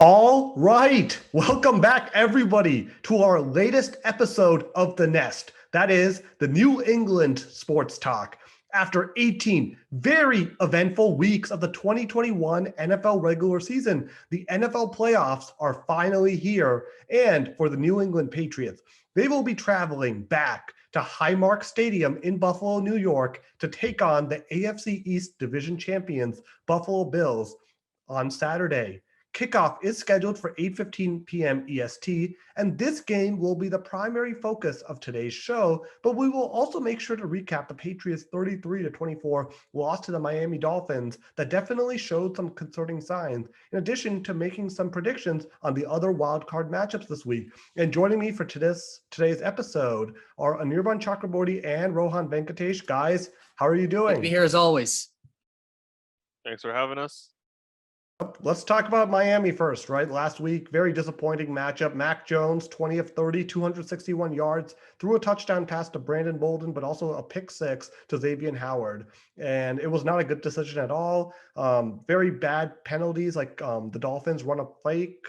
All right. Welcome back, everybody, to our latest episode of The Nest. That is the New England Sports Talk. After 18 very eventful weeks of the 2021 NFL regular season, the NFL playoffs are finally here. And for the New England Patriots, they will be traveling back to Highmark Stadium in Buffalo, New York, to take on the AFC East Division champions, Buffalo Bills, on Saturday. Kickoff is scheduled for 8:15 p.m. EST, and this game will be the primary focus of today's show, but we will also make sure to recap the Patriots' 33-24 loss to the Miami Dolphins that definitely showed some concerning signs, in addition to making some predictions on the other wildcard matchups this week. And joining me for today's episode are Anirban Chakraborty and Rohan Venkatesh. Guys, how are you doing? Good to be here as always. Thanks for having us. Let's talk about Miami first, right? Last week, very disappointing matchup. Mac Jones, 20 of 30, 261 yards, threw a touchdown pass to Brandon Bolden, but also a pick six to Xavier Howard. And it was not a good decision at all. Very bad penalties, like the Dolphins run a fake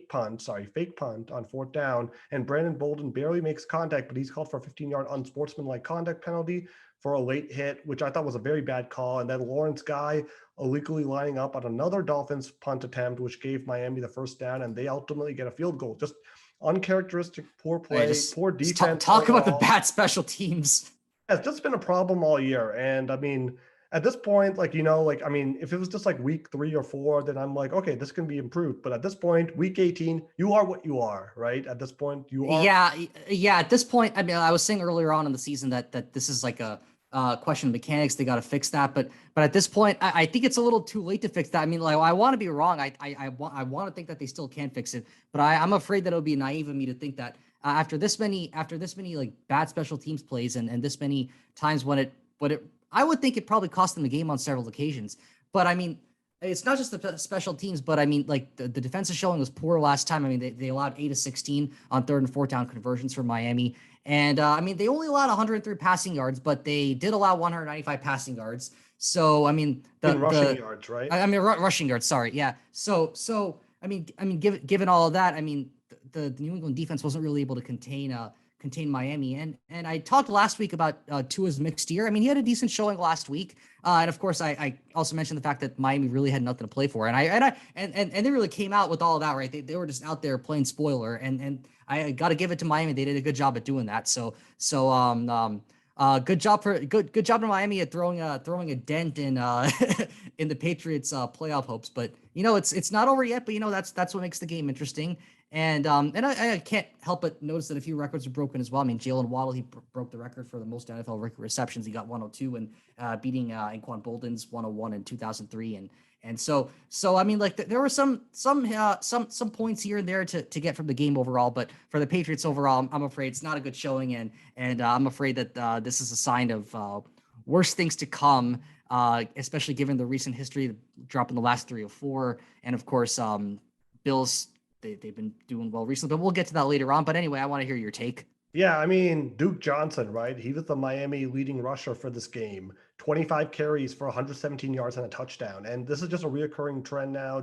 punt on fourth down, and Brandon Bolden barely makes contact, but he's called for a 15-yard unsportsmanlike conduct penalty for a late hit, which I thought was a very bad call. And then Lawrence Guy illegally lining up on another Dolphins punt attempt, which gave Miami the first down, and they ultimately get a field goal. Just uncharacteristic, poor play, poor defense. Talk about the bad special teams. Yeah, it's just been a problem all year. And I mean, at this point, if it was just like week 3 or 4, then I'm like, okay, this can be improved. But at this point, week 18, you are what you are, right? At this point, you are. Yeah. At this point, I mean, I was saying earlier on in the season that this is like a question of mechanics. They got to fix that. But at this point, I think it's a little too late to fix that. I mean, like, I want to be wrong. I want to think that they still can fix it. But I'm afraid that it would be naive of me to think that after this many like bad special teams plays and this many times when it I would think it probably cost them the game on several occasions. But I mean, it's not just the special teams, but I mean, like the defensive showing was poor last time. I mean, they allowed 8 of 16 on third and fourth down conversions for Miami. And I mean, they only allowed 103 passing yards, but they did allow 195 passing yards. So, I mean, rushing yards, right? I mean, rushing yards. Sorry. Yeah. So, I mean, given all of that, I mean, the New England defense wasn't really able to contain Miami. And I talked last week about Tua's mixed year. I mean, he had a decent showing last week. And of course, I also mentioned the fact that Miami really had nothing to play for. And they really came out with all of that, right? They were just out there playing spoiler. And I got to give it to Miami. They did a good job at doing that. So good job to Miami at throwing a dent in in the Patriots playoff hopes. But it's not over yet. But that's what makes the game interesting. And I can't help but notice that a few records are broken as well. I mean, Jalen Waddle, he broke the record for the most NFL receptions. He got 102 and beating Anquan Bolden's 101 in 2003. And so I mean, like there were some points here and there to get from the game overall, but for the Patriots overall, I'm afraid it's not a good showing, and I'm afraid that this is a sign of worse things to come, especially given the recent history, dropping the last 3 or 4, and of course, Bills. They've been doing well recently, but we'll get to that later on. But anyway, I want to hear your take. Yeah, I mean, Duke Johnson, right? He was the Miami leading rusher for this game. 25 carries for 117 yards and a touchdown. And this is just a reoccurring trend now.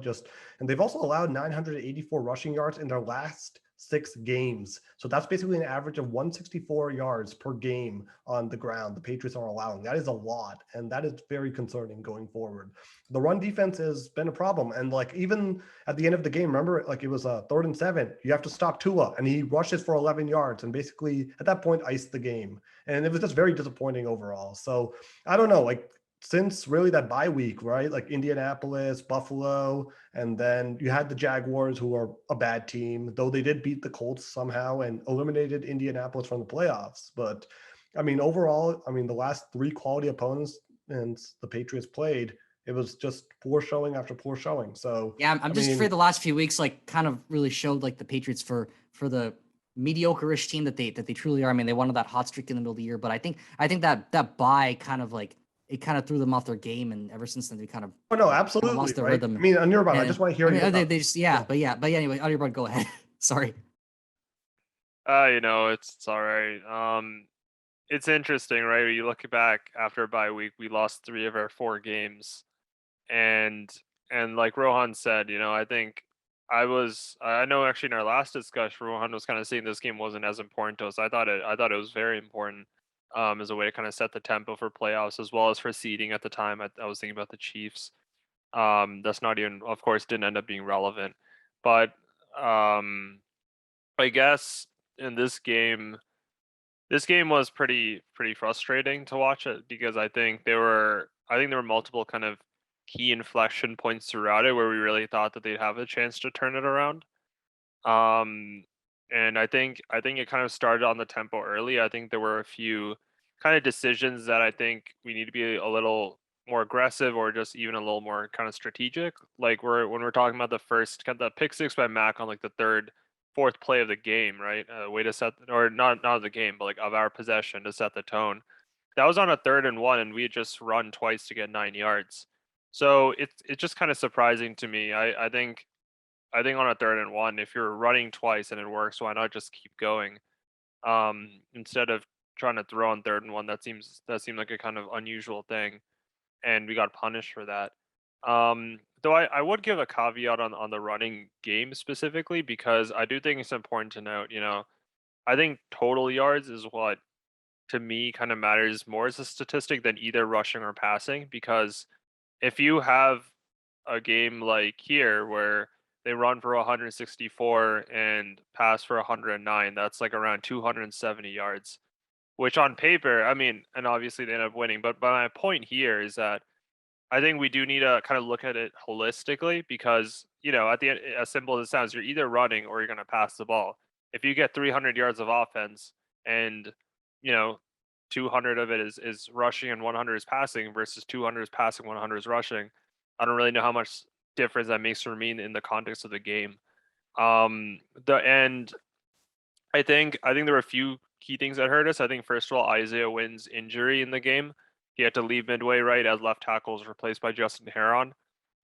And they've also allowed 984 rushing yards in their last 6 games. So that's basically an average of 164 yards per game on the ground the Patriots are allowing. That is a lot, and that is very concerning going forward. The run defense has been a problem, and like even at the end of the game, remember, like it was a 3rd and 7. You have to stop Tua, and he rushes for 11 yards, and basically at that point iced the game. And it was just very disappointing overall. So I don't know, like since really that bye week, right? Like Indianapolis, Buffalo, and then you had the Jaguars, who are a bad team, though they did beat the Colts somehow and eliminated Indianapolis from the playoffs. But I mean, overall, I mean, the last 3 quality opponents and the Patriots played, it was just poor showing after poor showing. So yeah, I'm just afraid the last few weeks like kind of really showed like the Patriots for the mediocre-ish team that they truly are. I mean, they wanted that hot streak in the middle of the year, but I think that bye kind of like it kind of threw them off their game, and ever since then they kind of absolutely lost their right? rhythm. I mean, Anirban, I just want to hear they just but anyway, Anirban, go ahead. Sorry. It's all right. It's interesting, right? You look back after a bye week, we lost 3 of our 4 games, and like Rohan said, I think I know actually in our last discussion, Rohan was kind of saying this game wasn't as important to us. I thought it was very important, as a way to kind of set the tempo for playoffs as well as for seeding at the time. I was thinking about the Chiefs. That's not even, of course, didn't end up being relevant, but um, I guess in this game was pretty frustrating to watch it because I think there were multiple kind of key inflection points throughout it where we really thought that they'd have a chance to turn it around. Um, and I think it kind of started on the tempo early. I think there were a few kind of decisions that I think we need to be a little more aggressive or just even a little more kind of strategic. Like when we're talking about the first kind of the pick six by Mac on like the fourth play of the game, right? Way to set or not of the game, but like of our possession to set the tone. That was on a 3rd and 1, and we had just run twice to get 9 yards. So it's just kind of surprising to me. I think on a 3rd and 1, if you're running twice and it works, why not just keep going? Instead of trying to throw on 3rd and 1, that seemed like a kind of unusual thing, and we got punished for that. Though I would give a caveat on the running game specifically because I do think it's important to note, I think total yards is what to me kind of matters more as a statistic than either rushing or passing because if you have a game like here where they run for 164 and pass for 109, that's like around 270 yards, which on paper, I mean, and obviously they end up winning, but my point here is that I think we do need to kind of look at it holistically because, at the end, as simple as it sounds, you're either running or you're going to pass the ball. If you get 300 yards of offense and, you know, 200 of it is rushing and 100 is passing versus 200 is passing, 100 is rushing, I don't really know how much difference that makes for me in the context of the game. The end, I think there were a few key things that hurt us. I think first of all, Isaiah Wynn's injury in the game. He had to leave midway, right, as left tackle was replaced by Justin Heron.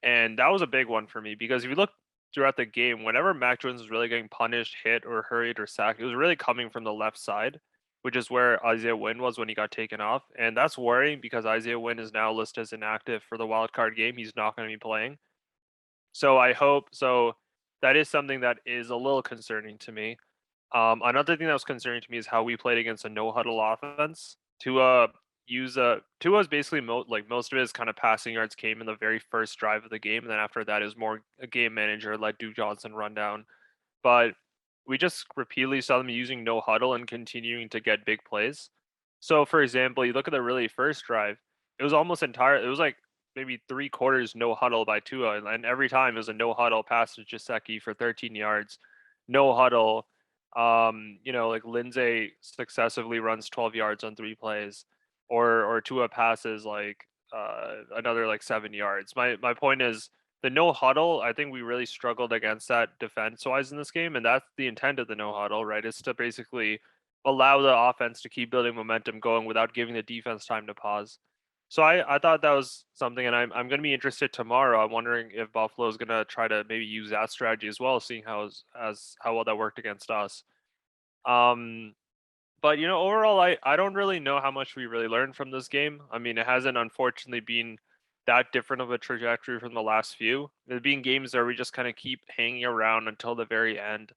And that was a big one for me because if you look throughout the game, whenever Mac Jones was really getting punished, hit, or hurried or sacked, it was really coming from the left side, which is where Isaiah Wynn was when he got taken off. And that's worrying because Isaiah Wynn is now listed as inactive for the wild card game. He's not going to be playing. So that is something that is a little concerning to me. Another thing that was concerning to me is how we played against a no huddle offense. Tua's basically most of his kind of passing yards came in the very first drive of the game, and then after that is more a game manager, let Duke Johnson run down. But we just repeatedly saw them using no huddle and continuing to get big plays. So for example, you look at the really first drive, it was like maybe 3/4 no huddle by Tua, and every time it was a no huddle pass to Jaceki for 13 yards, no huddle. Like Lindsay successively runs 12 yards on 3 plays, or Tua passes like another like 7 yards. My point is the no huddle. I think we really struggled against that defense wise in this game, and that's the intent of the no huddle, right? Is to basically allow the offense to keep building momentum going without giving the defense time to pause. So I thought that was something, and I'm going to be interested tomorrow. I'm wondering if Buffalo is going to try to maybe use that strategy as well, seeing how well that worked against us. Um, but overall, I don't really know how much we really learned from this game. I mean, it hasn't unfortunately been that different of a trajectory from the last few. There being games where we just kind of keep hanging around until the very end.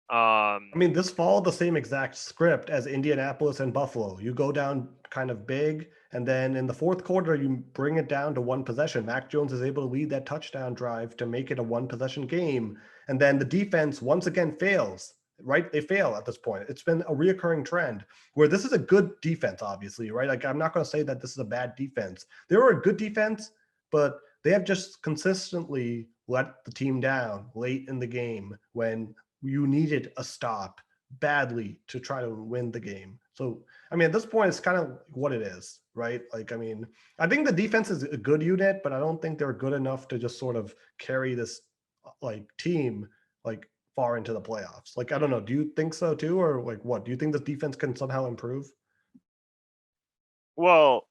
I mean, this followed the same exact script as Indianapolis and Buffalo. You go down kind of big, and then in the fourth quarter, you bring it down to one possession. Mac Jones is able to lead that touchdown drive to make it a one possession game. And then the defense once again fails, right? They fail at this point. It's been a reoccurring trend where this is a good defense, obviously, right? Like, I'm not going to say that this is a bad defense. They were a good defense, but they have just consistently let the team down late in the game when you needed a stop badly to try to win the game. So, I mean, at this point, it's kind of what it is, right? Like, I mean, I think the defense is a good unit, but I don't think they're good enough to just sort of carry this like team like far into the playoffs. Like, I don't know. Do you think so too, or like what? Do you think the defense can somehow improve? Well,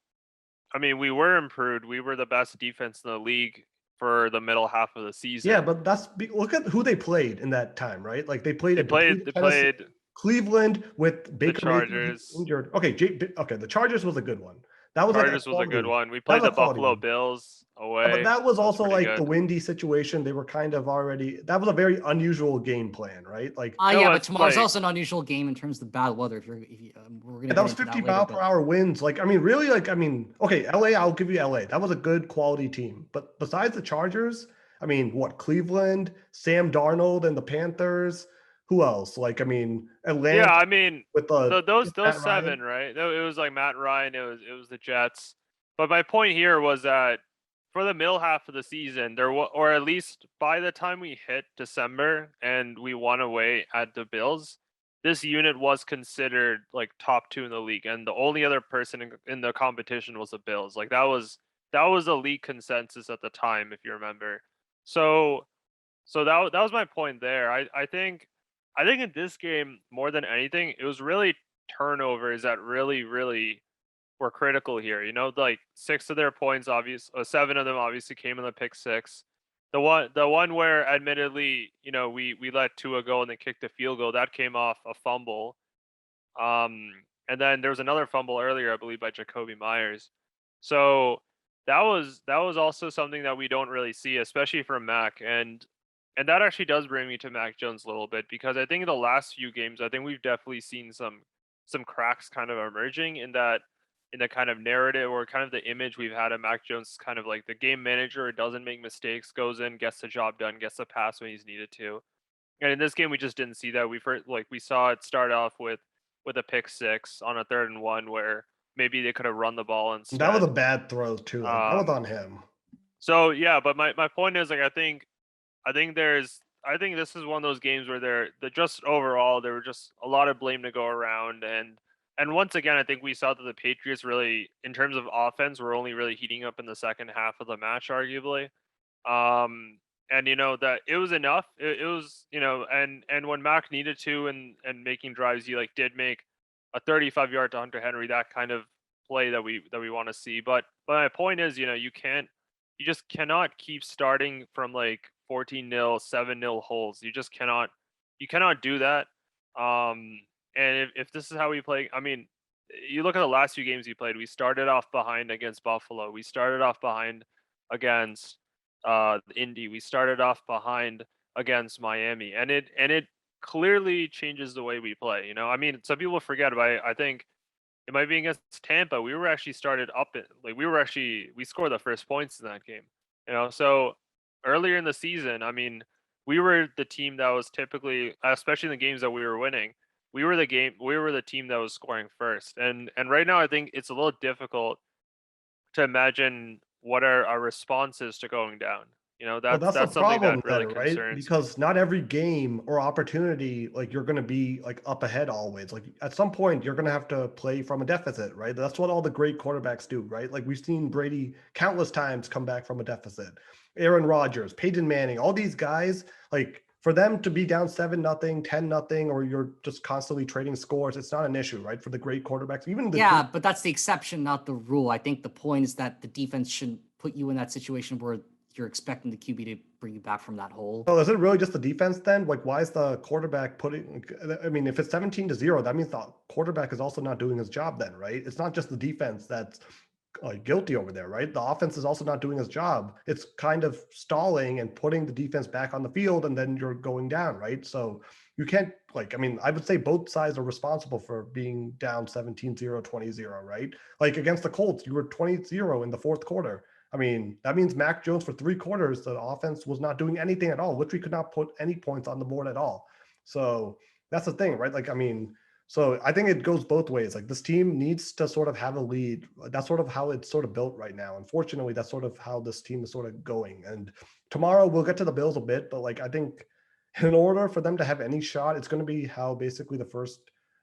I mean, we were improved. We were the best defense in the league for the middle half of the season. Yeah, but look at who they played in that time, right? Like they played They played Cleveland with the Baker Mayfield Chargers. injured. Okay, okay, the Chargers was a good one. That was like a Chargers was a good quality. one. We That played was the a quality Buffalo win. Bills Yeah, away. but that was also pretty like the good. windy situation. They were kind of already. That was a very unusual game plan, right? Like No, Yeah, but it's tomorrow's like also an unusual game in terms of the bad weather. We're gonna that get was into 50 that later, mile per but hour winds. Like, I mean, really, like, I mean, okay, LA, I'll give you LA. That was a good quality team. But besides the Chargers, I mean, what, Cleveland, Sam Darnold and the Panthers, who else? Like, I mean, Atlanta yeah, I mean with the those Matt seven, Ryan. right? It was like Matt Ryan, it was the Jets. But my point here was that for the middle half of the season, or at least by the time we hit December and we won away at the Bills, this unit was considered like top 2 in the league, and the only other person in the competition was the Bills. Like that was a league consensus at the time, if you remember. So that was my point there. I think in this game more than anything, it was really turnovers that really were critical here. You know, like 6 of their points, 7 of them obviously came in the pick six. The one where admittedly, you know, we let Tua go and then kicked the field goal, that came off a fumble. And then there was another fumble earlier, I believe, by Jacoby Myers. So that was also something that we don't really see, especially from Mac. And that actually does bring me to Mac Jones a little bit, because I think in the last few games, I think we've definitely seen some cracks kind of emerging in the kind of narrative or kind of the image we've had of Mac Jones, kind of like the game manager, doesn't make mistakes, goes in, gets the job done, gets the pass when he's needed to. And in this game, we just didn't see that. We saw it start off with a pick six on a 3rd and 1 where maybe they could have run the ball That was a instead. bad throw, too. Like, that was Um, on him. so yeah, but my point is, like, I think this is one of those games where they're just overall there were just a lot of blame to go around. And once again, I think we saw that the Patriots really, in terms of offense, were only really heating up in the second half of the match, arguably. And you know that it was enough. It was, you know, and when Mac needed to and making drives, he like did make a 35-yard to Hunter Henry, that kind of play that we want to see. But my point is, you know, you just cannot keep starting from like 14-0, 7-0 holes. You cannot do that. And if this is how we play, I mean, you look at the last few games we played. We started off behind against Buffalo. We started off behind against Indy. We started off behind against Miami, and it clearly changes the way we play. You know, I mean, some people forget, but I think it might be against Tampa. We were actually started up it, like we scored the first points in that game. You know, so earlier in the season, I mean, we were the team that was typically, especially in the games that we were winning, we were the team that was scoring first. And right now, I think it's a little difficult to imagine what our response is to going down. You know, Well, that's the that's something problem that really then, right? concerns me. Because not every game or opportunity, like you're going to be like up ahead always. Like at some point, you're going to have to play from a deficit, right? That's what all the great quarterbacks do, right? Like we've seen Brady countless times come back from a deficit. Aaron Rodgers, Peyton Manning, all these guys, like for them to be down 7-0, 10-0, or you're just constantly trading scores, it's not an issue, right? For the great quarterbacks, even the yeah, but that's the exception, not the rule. I think the point is that the defense shouldn't put you in that situation where you're expecting the QB to bring you back from that hole. Oh, is it really just the defense then? Like, why is the quarterback putting? I mean, if it's 17-0, that means the quarterback is also not doing his job then, right? It's not just the defense that's guilty over there, right? The offense is also not doing his job. It's kind of stalling and putting the defense back on the field, and then you're going down, right? So you can't, like, I mean, I would say both sides are responsible for being down 17-0, 20-0, right? Like against the Colts, you were 20-0 in the fourth quarter. I mean, that means Mac Jones for 3 quarters, the offense was not doing anything at all, which we could not put any points on the board at all. So that's the thing, right? Like, I mean, so I think it goes both ways. Like this team needs to sort of have a lead. That's sort of how it's sort of built right now. Unfortunately, that's sort of how this team is sort of going. And tomorrow we'll get to the Bills a bit, but like I think in order for them to have any shot, it's going to be how basically the first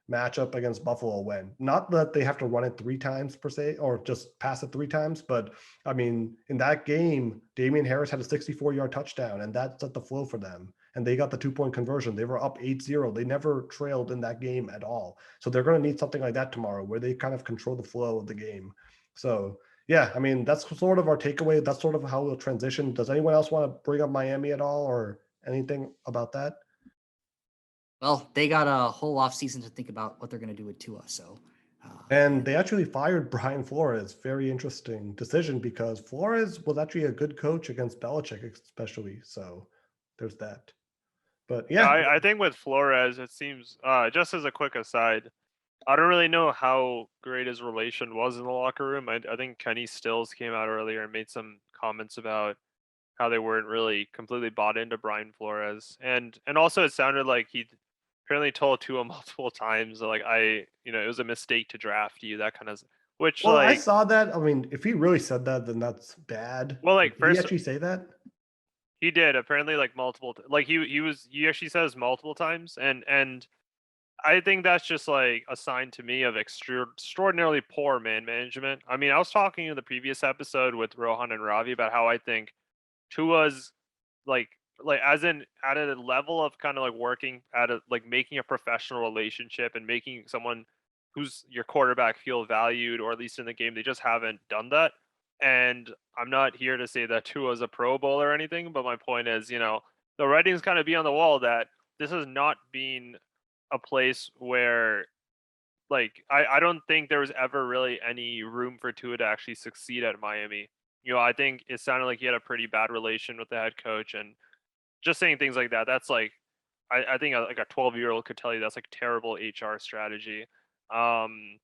matchup against Buffalo went. Not that they have to run it 3 times per se, or just pass it 3 times, but I mean, in that game, Damian Harris had a 64-yard touchdown, and that set the flow for them. And they got the 2-point conversion. They were up 8-0. They never trailed in that game at all. So they're going to need something like that tomorrow, where they kind of control the flow of the game. So yeah, I mean, that's sort of our takeaway. That's sort of how we'll transition. Does anyone else want to bring up Miami at all or anything about that? Well, they got a whole off season to think about what they're going to do with Tua. So And they actually fired Brian Flores. Very interesting decision because Flores was actually a good coach against Belichick, especially. So there's that. But Yeah, yeah, I think with Flores, it seems just as a quick aside, I don't really know how great his relation was in the locker room. I think Kenny Stills came out earlier and made some comments about how they weren't really completely bought into Brian Flores, and also it sounded like he apparently told Tua multiple times like it was a mistake to draft you, that kind of, which well, I like, saw that. I mean, if he really said that, then that's bad. well, like Did he first actually say that? he did apparently like like he actually says multiple times, and I think that's just like a sign to me of extraordinarily poor man management. I mean, I was talking in the previous episode with Rohan and Ravi about how I think Tua's like as in at a level of kind of like working at a like making a professional relationship and making someone who's your quarterback feel valued, or at least in the game they just haven't done that. And I'm not here to say that Tua's a Pro Bowl or anything, but my point is, the writing's kind of be on the wall that this has not been a place where like I don't think there was ever really any room for Tua to actually succeed at Miami. I think it sounded like he had a pretty bad relation with the head coach, and just saying things like that, that's like I think like a 12-year-old could tell you that's like terrible HR strategy. Um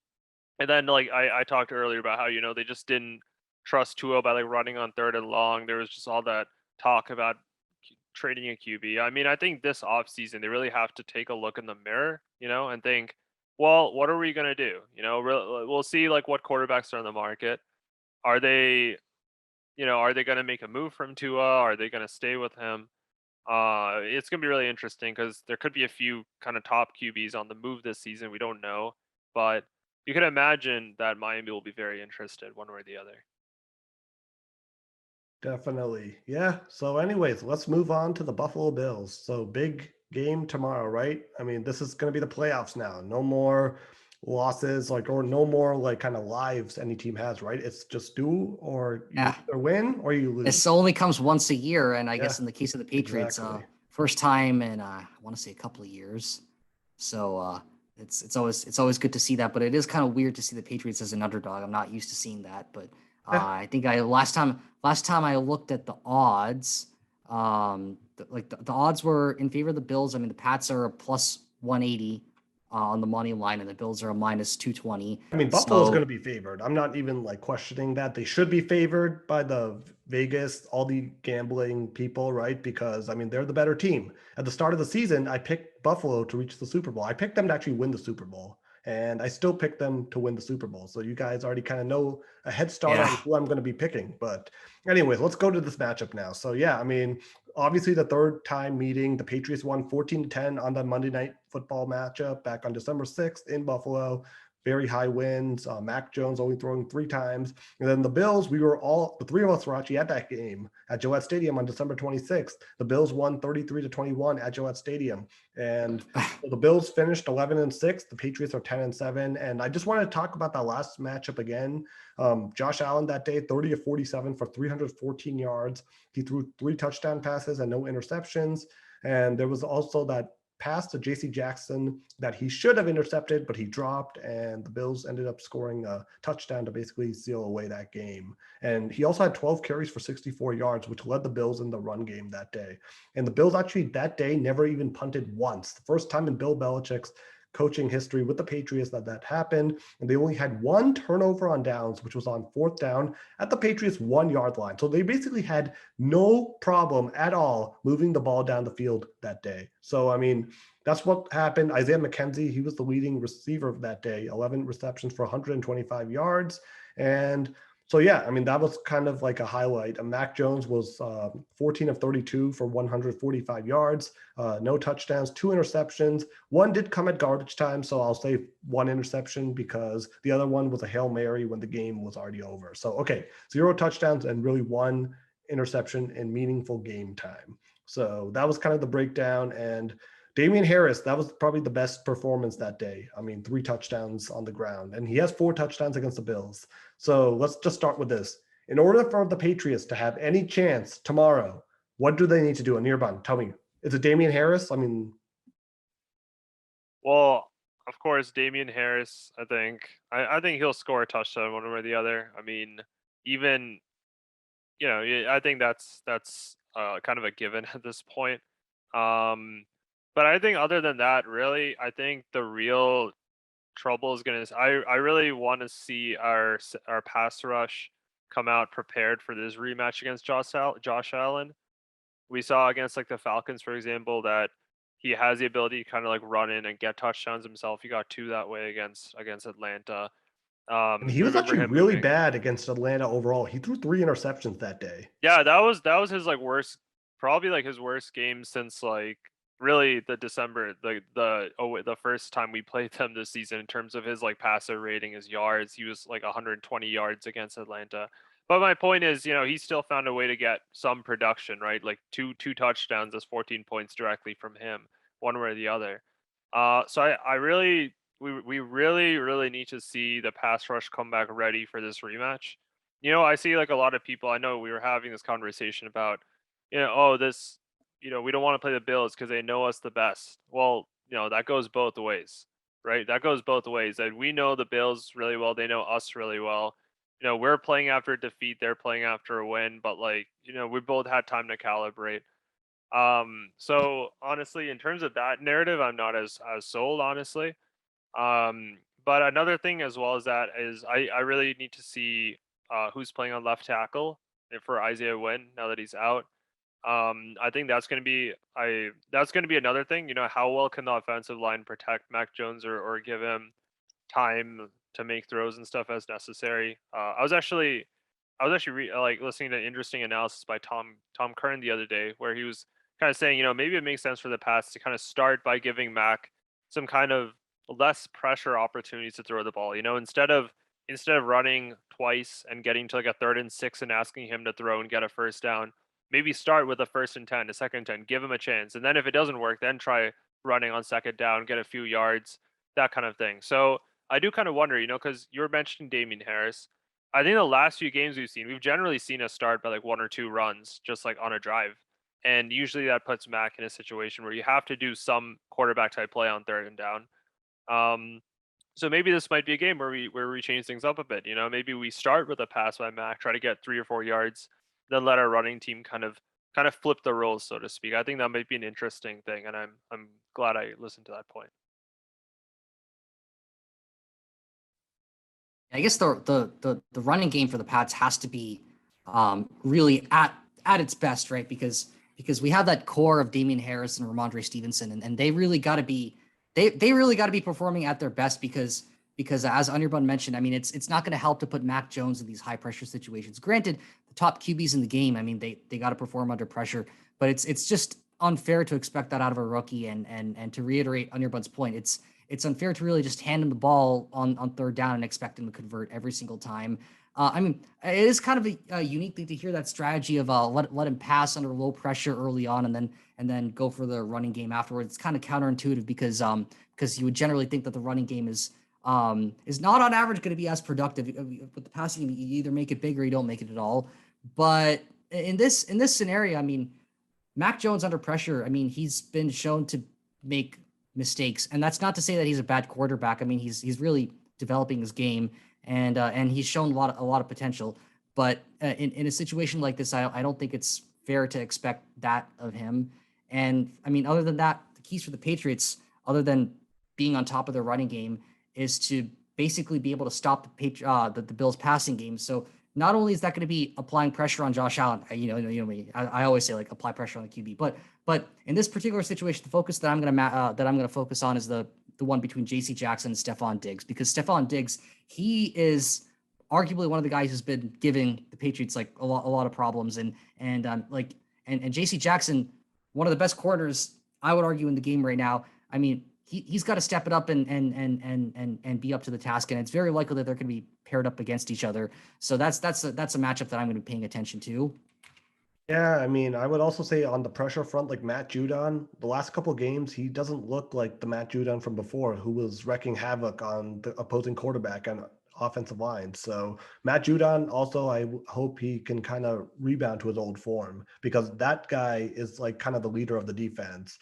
and then like I talked earlier about how they just didn't trust Tua by like running on third and long. There was just all that talk about trading a QB. I mean, I think this offseason they really have to take a look in the mirror, and think, well, what are we gonna do? We'll see like what quarterbacks are on the market. Are they, are they gonna make a move from Tua? Are they gonna stay with him? It's gonna be really interesting because there could be a few kind of top QBs on the move this season. We don't know, but you can imagine that Miami will be very interested one way or the other. Definitely. Yeah. So, anyways, let's move on to the Buffalo Bills. So, big game tomorrow, right? I mean, this is going to be the playoffs now. No more losses, like, or no more like kind of lives any team has, right? It's just do or you Yeah, either win or you lose. this only comes once a year, and I Yeah, guess in the case of the Patriots, exactly. first time in I want to say a couple of years. So it's always good to see that, but it is kind of weird to see the Patriots as an underdog. I'm not used to seeing that, but Yeah. I think I last time I looked at the odds, the odds were in favor of the Bills. I mean, the Pats are a plus 180 on the money line, and the Bills are a minus 220. I mean, Buffalo's going So to be favored. I'm not even like questioning that. They should be favored by the Vegas, all the gambling people, right? Because I mean, they're the better team. At the start of the season, I picked Buffalo to reach the Super Bowl. I picked them to actually win the Super Bowl, and I still picked them to win the Super Bowl. So you guys already kind of know a head start yeah, on who I'm going to be picking. But anyways, let's go to this matchup now. So yeah, I mean, obviously the third time meeting, the Patriots won 14-10 on the Monday Night Football matchup back on December 6th in Buffalo. Very high wins. Mac Jones only throwing 3 times. And then the Bills, the three of us were actually at that game at Gillette Stadium on December 26th. The Bills won 33-21 at Gillette Stadium. And so the Bills finished 11-6. The Patriots are 10-7. And I just want to talk about that last matchup again. Josh Allen that day, 30-47 for 314 yards. He threw 3 touchdown passes and no interceptions. And there was also that pass to JC Jackson that he should have intercepted, but he dropped, and the Bills ended up scoring a touchdown to basically seal away that game. And he also had 12 carries for 64 yards, which led the Bills in the run game that day. And the Bills actually that day never even punted once. The first time in Bill Belichick's coaching history with the Patriots that happened. And they only had 1 turnover on downs, which was on 4th down at the Patriots 1-yard line. So they basically had no problem at all moving the ball down the field that day. So, I mean, that's what happened. Isaiah McKenzie, he was the leading receiver of that day, 11 receptions for 125 yards. And so, yeah, I mean, that was kind of like a highlight. And Mac Jones was 14 of 32 for 145 yards, no touchdowns, 2 interceptions. One did come at garbage time, so I'll say 1 interception because the other one was a Hail Mary when the game was already over. So, okay, 0 touchdowns and really 1 interception in meaningful game time. So that was kind of the breakdown. And Damian Harris, that was probably the best performance that day. I mean, 3 touchdowns on the ground, and he has 4 touchdowns against the Bills. So let's just start with this. In order for the Patriots to have any chance tomorrow, what do they need to do? Anirban, tell me. Is it Damian Harris? I mean, Well, of course, Damian Harris. I think he'll score a touchdown one way or the other. I mean, even I think that's kind of a given at this point. Um, but I think other than that, really, I think the real trouble is gonna. I really want to see our pass rush come out prepared for this rematch against Josh Allen. We saw against like the Falcons, for example, that he has the ability to kind of like run in and get touchdowns himself. He got two that way against Atlanta. And he You was remember actually him really moving. bad against Atlanta overall. He threw 3 interceptions that day. Yeah, that was his like worst, probably like his worst game since like really the December the first time we played them this season in terms of his like passer rating, his yards. He was like 120 yards against Atlanta. But my point is, he still found a way to get some production, right? Like two touchdowns, that's 14 points directly from him, one way or the other. So I really we really need to see the pass rush come back ready for this rematch. I see like a lot of people. I know we were having this conversation about, oh, this, we don't want to play the Bills because they know us the best. Well, that goes both ways, right? That goes both ways. And we know the Bills really well. They know us really well. We're playing after a defeat. They're playing after a win. But like, we both had time to calibrate. So honestly, in terms of that narrative, I'm not as sold, honestly. But another thing as well as that is I really need to see who's playing on left tackle for Isaiah Wynn now that he's out. I think that's going to be another thing. How well can the offensive line protect Mac Jones or give him time to make throws and stuff as necessary. Like listening to interesting analysis by Tom Curran the other day, where he was kind of saying, maybe it makes sense for the pass to kind of start by giving Mac some kind of less pressure opportunities to throw the ball. Instead of running twice and getting to like a 3rd and 6 and asking him to throw and get a first down, maybe start with a 1st and 10, a 2nd and 10, give him a chance, and then if it doesn't work, then try running on 2nd down, get a few yards, that kind of thing. So I do kind of wonder, because you were mentioning Damian Harris. I think the last few games we've generally seen us start by like 1 or 2 runs, just like on a drive. And usually that puts Mac in a situation where you have to do some quarterback type play on 3rd and down. Um, so maybe this might be a game where we change things up a bit. Maybe we start with a pass by Mac, try to get 3 or 4 yards, then let our running team kind of flip the roles, so to speak. I think that might be an interesting thing, and I'm glad I listened to that point. I guess the running game for the Pats has to be really at its best, right? Because we have that core of Damian Harris and Ramondre Stevenson, and they really got to be they really got to be performing at their best because as Anirban mentioned, I mean it's not going to help to put Mac Jones in these high pressure situations. Granted, the top QBs in the game, I mean they got to perform under pressure, but it's just unfair to expect that out of a rookie. And to reiterate Anirban's point, it's unfair to really just hand him the ball on 3rd down and expect him to convert every single time. I mean, it is kind of a unique thing to hear that strategy of let him pass under low pressure early on and then go for the running game afterwards. It's kind of counterintuitive because you would generally think that the running game is not on average going to be as productive. With the passing game, you either make it big or you don't make it at all. But in this scenario, I mean, Mac Jones under pressure, I mean, he's been shown to make mistakes, and that's not to say that he's a bad quarterback. I mean, he's really developing his game, and he's shown a lot of potential. But in a situation like this, I don't think it's fair to expect that of him. And I mean, other than that, the keys for the Patriots, other than being on top of their running game, is to basically be able to stop the Bills passing game. So not only is that going to be applying pressure on Josh Allen, I always say like apply pressure on the QB, but in this particular situation, the focus that I'm gonna focus on is the one between J.C. Jackson and Stephon Diggs, because Stephon Diggs, he is arguably one of the guys who's been giving the Patriots like a lot of problems, and J.C. Jackson, one of the best corners I would argue in the game right now. I mean, he's got to step it up and be up to the task, and it's very likely that they're going to be paired up against each other. So that's a matchup that I'm going to be paying attention to. Yeah, I mean, I would also say on the pressure front, like Matt Judon, the last couple of games, he doesn't look like the Matt Judon from before, who was wrecking havoc on the opposing quarterback and offensive line. So Matt Judon, also, I hope he can kind of rebound to his old form, because that guy is like kind of the leader of the defense.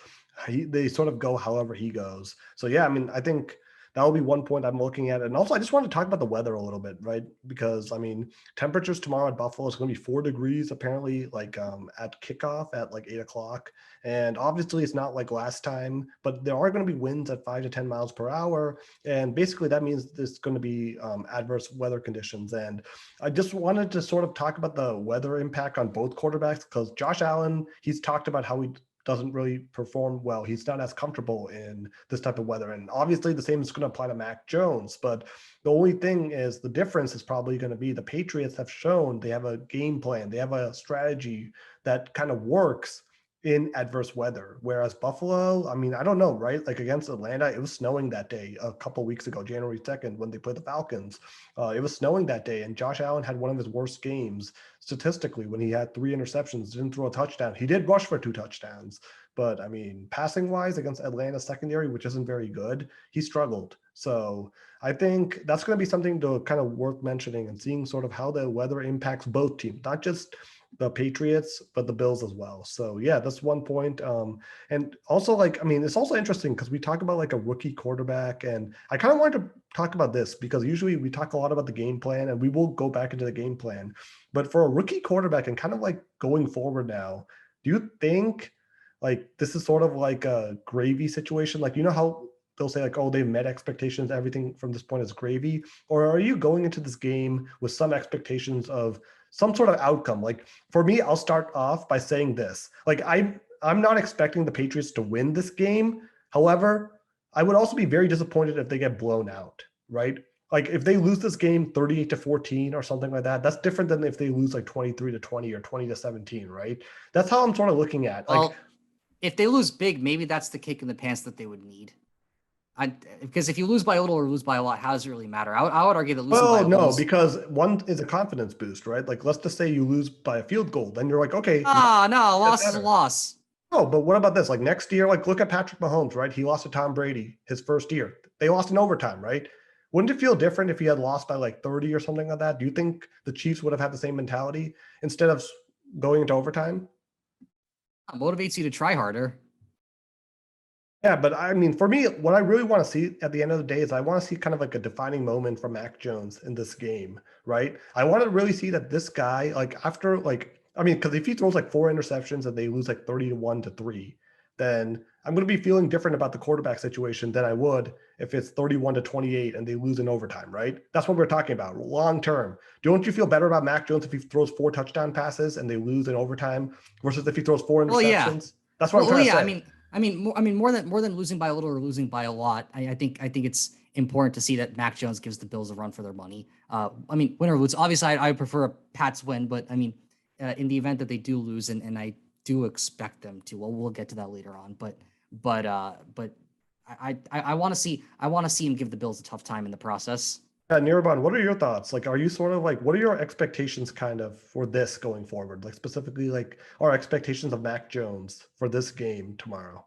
They sort of go however he goes. So yeah, I mean, I think That'll be one point I'm looking at. And also, I just want to talk about the weather a little bit, right? Because I mean, temperatures tomorrow at Buffalo is going to be 4 degrees apparently, like at kickoff at like 8 o'clock. And obviously, it's not like last time, but there are going to be winds at 5 to 10 miles per hour. And basically, that means there's going to be adverse weather conditions. And I just wanted to sort of talk about the weather impact on both quarterbacks because Josh Allen, he's talked about how he doesn't really perform well. He's not as comfortable in this type of weather. And obviously the same is going to apply to Mac Jones. But the only thing is the difference is probably going to be the Patriots have shown they have a game plan. They have a strategy that kind of works in adverse weather. Whereas Buffalo, I mean, I don't know, right? Like against Atlanta, it was snowing that day a couple weeks ago, January 2nd, when they played the Falcons. It was snowing that day, and Josh Allen had one of his worst games statistically when he had 3 interceptions, didn't throw a touchdown. He did rush for 2 touchdowns, but I mean, passing wise against Atlanta secondary, which isn't very good, he struggled. So I think that's going to be something to kind of worth mentioning and seeing sort of how the weather impacts both teams, not just the Patriots, but the Bills as well. So yeah, that's one point. And also like, I mean, it's also interesting because we talk about like a rookie quarterback, and I kind of wanted to talk about this because usually we talk a lot about the game plan and we will go back into the game plan. But for a rookie quarterback and kind of like going forward now, do you think like this is sort of like a gravy situation? Like, you know how they'll say like, oh, they've met expectations, everything from this point is gravy? Or are you going into this game with some expectations of some sort of outcome? Like for me, I'll start off by saying this. Like I'm not expecting the Patriots to win this game. However, I would also be very disappointed if they get blown out, right? Like if they lose this game 38-14 or something like that, that's different than if they lose like 23-20 or 20-17, right? That's how I'm sort of looking at. Like, Well, if they lose big, maybe that's the kick in the pants that they would need. Because if you lose by a little or lose by a lot, how does it really matter? I would argue that losing by a well, little no, is, because one is a confidence boost, right? Like let's just say you lose by a field goal, then you're like, okay, now no, a get loss is a better. loss. Oh, but what about this? Like next year, like look at Patrick Mahomes, right? He lost to Tom Brady his first year. They lost in overtime, right? Wouldn't it feel different if he had lost by like 30 or something like that? Do you think the Chiefs would have had the same mentality instead of going into overtime? It motivates you to try harder. Yeah, but I mean, for me, what I really want to see at the end of the day is I want to see kind of like a defining moment from Mac Jones in this game, right? I want to really see that this guy, like after like, I mean, because if he throws like 4 interceptions and they lose like 31-3, then I'm going to be feeling different about the quarterback situation than I would if it's 31-28 and they lose in overtime, right? That's what we're talking about long term. Don't you feel better about Mac Jones if he throws 4 touchdown passes and they lose in overtime versus if he throws 4 Well, yeah. interceptions? That's what I'm trying to Yeah. say. More than losing by a little or losing by a lot. I think it's important to see that Mac Jones gives the Bills a run for their money. I mean, win or lose. Obviously, I prefer a Pats win, but I mean, in the event that they do lose, and I do expect them to. Well, we'll get to that later on. But I want to see him give the Bills a tough time in the process. Anirban, what are your thoughts? Like, are you sort of like, what are your expectations kind of for this going forward? Like, specifically, like, our expectations of Mac Jones for this game tomorrow?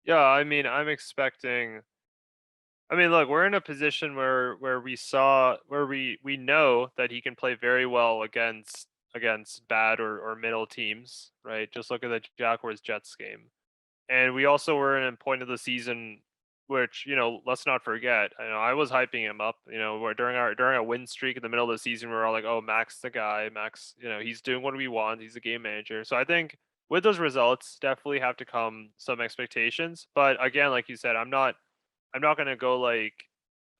Yeah, I mean, I'm expecting. I mean, look, we're in a position where we know that he can play very well against bad or middle teams, right? Just look at the Jaguars Jets game. And we also were in a point of the season which, let's not forget, I was hyping him up, where during our win streak in the middle of the season, we were all like, oh, Max the guy, Max, he's doing what we want, he's a game manager. So I think with those results, definitely have to come some expectations. But again, like you said, I'm not gonna go like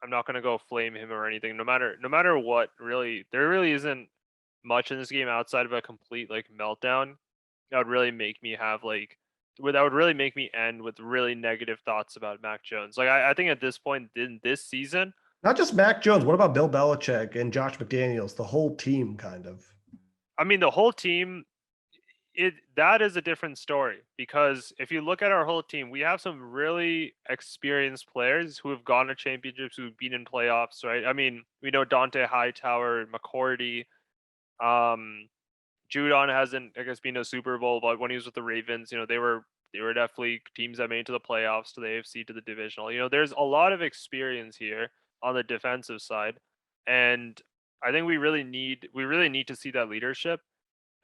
I'm not gonna go flame him or anything. No matter what, really, there really isn't much in this game outside of a complete like meltdown that would really make me have that would really make me end with really negative thoughts about Mac Jones. Like I think at this point in this season, Not just Mac Jones. What about Bill Belichick and Josh McDaniels, the whole team, kind of? I mean the whole team, that is a different story because if you look at our whole team, we have some really experienced players who have gone to championships, who've been in playoffs, right? I mean, we know Dante Hightower, McCourty, um, Judon hasn't, I guess, been to Super Bowl, but when he was with the Ravens, they were definitely teams that made it to the playoffs, to the AFC, to the divisional. There's a lot of experience here on the defensive side, and I think we really need to see that leadership,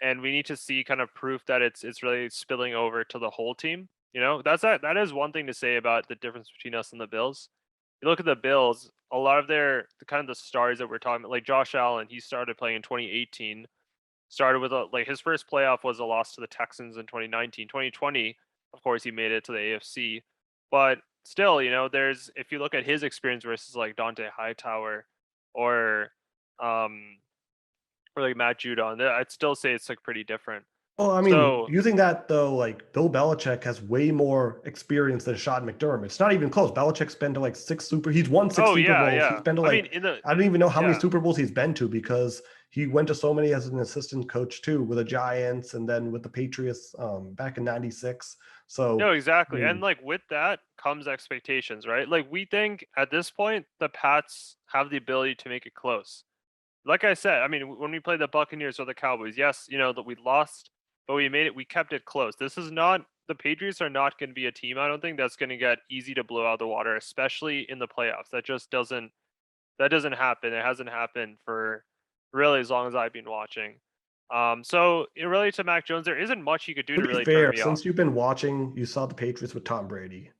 and we need to see kind of proof that it's really spilling over to the whole team. That is one thing to say about the difference between us and the Bills. you look at the Bills, a lot of the stars that we're talking about, like Josh Allen, he started playing in 2018. Started with like his first playoff was a loss to the Texans in 2019. 2020, of course, he made it to the AFC, but still, there's if you look at his experience versus like Dante Hightower or um or like Matt Judon, I'd still say it's like pretty different. Well, I mean, So using that though, like Bill Belichick has way more experience than Sean McDermott. It's not even close. Belichick's been to like he's won six oh Super yeah, Bowls. He's yeah. been to I mean, like I don't even know how many yeah. Super Bowls he's been to because he went to so many as an assistant coach too, with the Giants and then with the Patriots back in '96. So No, I exactly. And mean, like with that comes expectations, right? Like we think at this point the Pats have the ability to make it close. Like I said, I mean, when we played the Buccaneers or the Cowboys, yes, that we lost, but we made it. We kept it close. This is not the Patriots are not going to be a team. I don't think that's going to get easy to blow out the water, especially in the playoffs. That just doesn't happen. It hasn't happened for really as long as I've been watching. So really to Mac Jones, there isn't much he could do to to be really turn fair, me off. since you've been watching, you saw the Patriots with Tom Brady.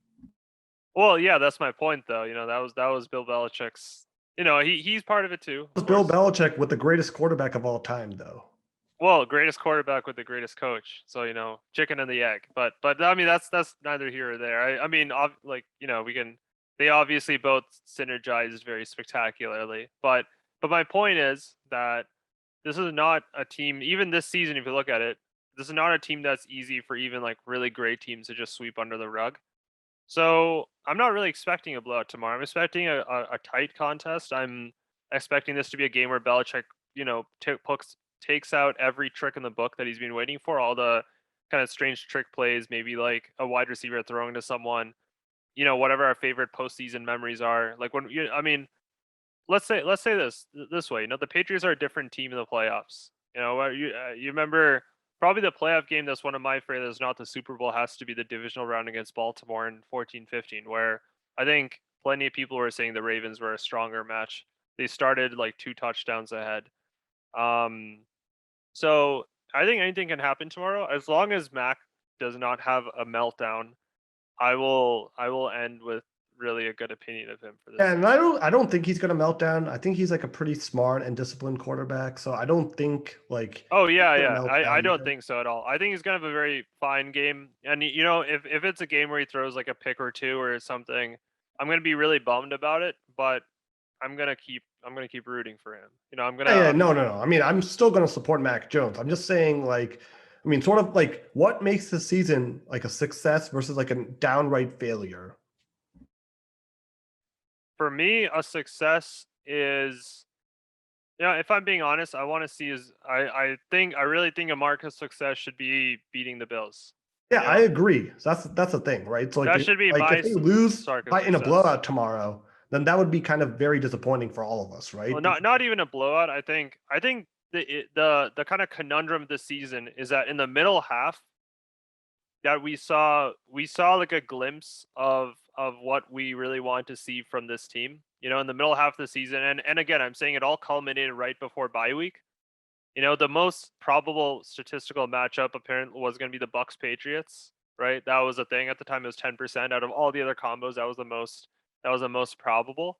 Well, yeah, that's my point though. That was Bill Belichick's. He's part of it too, It of was Bill course. Belichick with the greatest quarterback of all time, though. Well, greatest quarterback with the greatest coach. So chicken and the egg. But I mean that's neither here or there. I mean, we can. They obviously both synergized very spectacularly. But my point is that this is not a team. Even this season, if you look at it, this is not a team that's easy for even like really great teams to just sweep under the rug. So I'm not really expecting a blowout tomorrow. I'm expecting a tight contest. I'm expecting this to be a game where Belichick, takes out every trick in the book that he's been waiting for, all the kind of strange trick plays, maybe like a wide receiver throwing to someone, whatever our favorite postseason memories are. Like I mean, let's say this way, the Patriots are a different team in the playoffs. You remember probably the playoff game that's one of my favorites, not the Super Bowl, has to be the divisional round against Baltimore in 14-15, where I think plenty of people were saying the Ravens were a stronger match. They started like 2 touchdowns ahead. Um, so I think anything can happen tomorrow as long as Mac does not have a meltdown. I will end with really a good opinion of him for this And season. I don't think he's gonna melt down. I think he's like a pretty smart and disciplined quarterback. So I don't think like Oh he's yeah, gonna yeah. melt I down don't either. think so at all. I think he's gonna have a very fine game. And if it's a game where he throws like a pick or two or something, I'm gonna be really bummed about it. But I'm gonna keep rooting for him. I'm Yeah, yeah, gonna no. I mean, I'm still gonna support Mac Jones. I'm just saying, like, I mean, sort of like what makes the season like a success versus like a downright failure. for me a success is if I'm being honest, I want to see is I really think Amartya's success should be beating the Bills. Yeah, You I know agree. So that's the thing, right? So that should be like my if they lose Sarka by in a success. blowout tomorrow, then that would be kind of very disappointing for all of us, Well, right? not even a blowout. I think the kind of conundrum this season is that in the middle half that we saw like a glimpse of what we really want to see from this team. In the middle half of the season, and again, I'm saying it all culminated right before bye week. The most probable statistical matchup apparently was going to be the Bucks Patriots, right? That was a thing at the time. It was 10% out of all the other combos. That was the most. That was the most probable.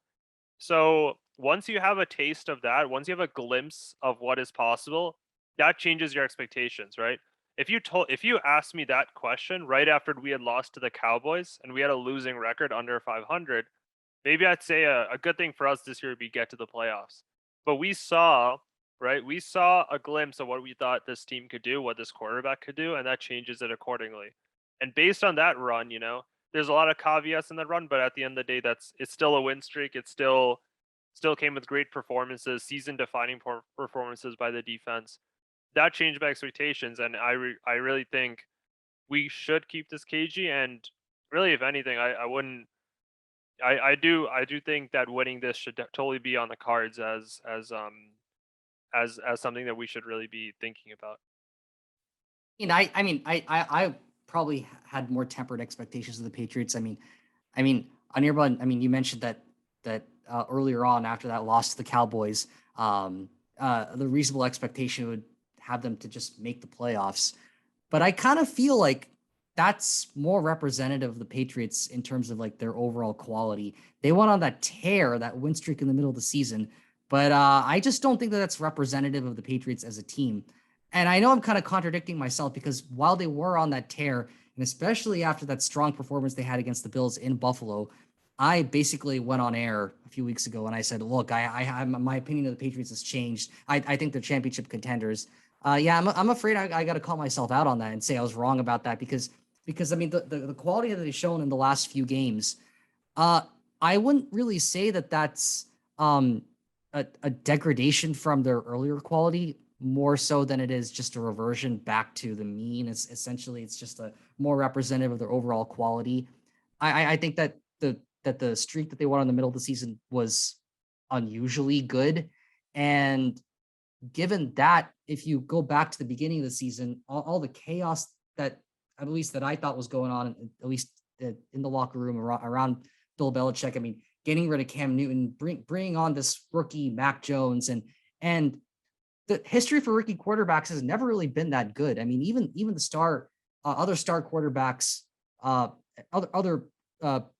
So once you have a taste of that, once you have a glimpse of what is possible, that changes your expectations, right? If you asked me that question right after we had lost to the Cowboys and we had a losing record under 500, maybe I'd say a good thing for us this year would be get to the playoffs. But we saw, right? We saw a glimpse of what we thought this team could do, what this quarterback could do, and that changes it accordingly. And based on that run, there's a lot of caveats in that run, but at the end of the day, it's still a win streak. It still came with great performances, season defining performances by the defense. That changed my expectations, and I really think we should keep this KG. And really, if anything, I wouldn't. I do think that winning this should totally be on the cards as something that we should really be thinking about. I probably had more tempered expectations of the Patriots. Anirban, you mentioned that earlier on after that loss to the Cowboys, the reasonable expectation would have them to just make the playoffs. But I kind of feel like that's more representative of the Patriots in terms of like their overall quality. They went on that tear, that win streak in the middle of the season, but I just don't think that that's representative of the Patriots as a team. And I know I'm kind of contradicting myself because while they were on that tear, and especially after that strong performance they had against the Bills in Buffalo, I basically went on air a few weeks ago and I said, "Look, my opinion of the Patriots has changed. I think they're championship contenders." Yeah, I'm afraid I got to call myself out on that and say I was wrong about that because I mean the quality that they've shown in the last few games, uh, I wouldn't really say that that's um, a degradation from their earlier quality, more so than it is just a reversion back to the mean. It's essentially it's just a more representative of their overall quality. I think that the streak that they won in the middle of the season was unusually good, and given that, if you go back to the beginning of the season, all the chaos that at least that I thought was going on, at least in the locker room around Bill Belichick. I mean, getting rid of Cam Newton, bringing on this rookie Mac Jones, and the history for rookie quarterbacks has never really been that good. I mean, even the other star quarterbacks, other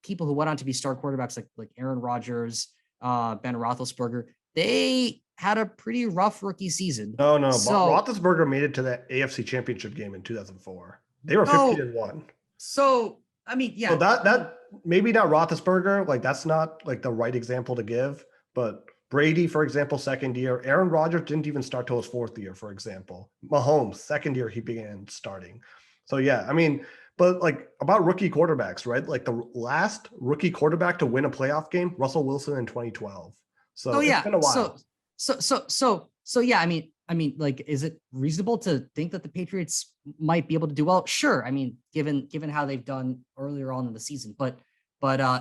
people who went on to be star quarterbacks like Aaron Rodgers, Ben Roethlisberger, they had a pretty rough rookie season. No, but So Roethlisberger made it to the AFC Championship game in 2004. They were no, 15-1. so I mean, So yeah, that maybe not Roethlisberger, like that's not like the right example to give, but Brady, for example, second year. Aaron Rodgers didn't even start till his fourth year, for example. Mahomes, second year he began starting. So yeah, I mean, but like about rookie quarterbacks, right? Like the last rookie quarterback to win a playoff game, Russell Wilson in 2012. Oh So it's yeah. been a while. So yeah, I mean, like, is it reasonable to think that the Patriots might be able to do well? Sure. I mean, given how they've done earlier on in the season, but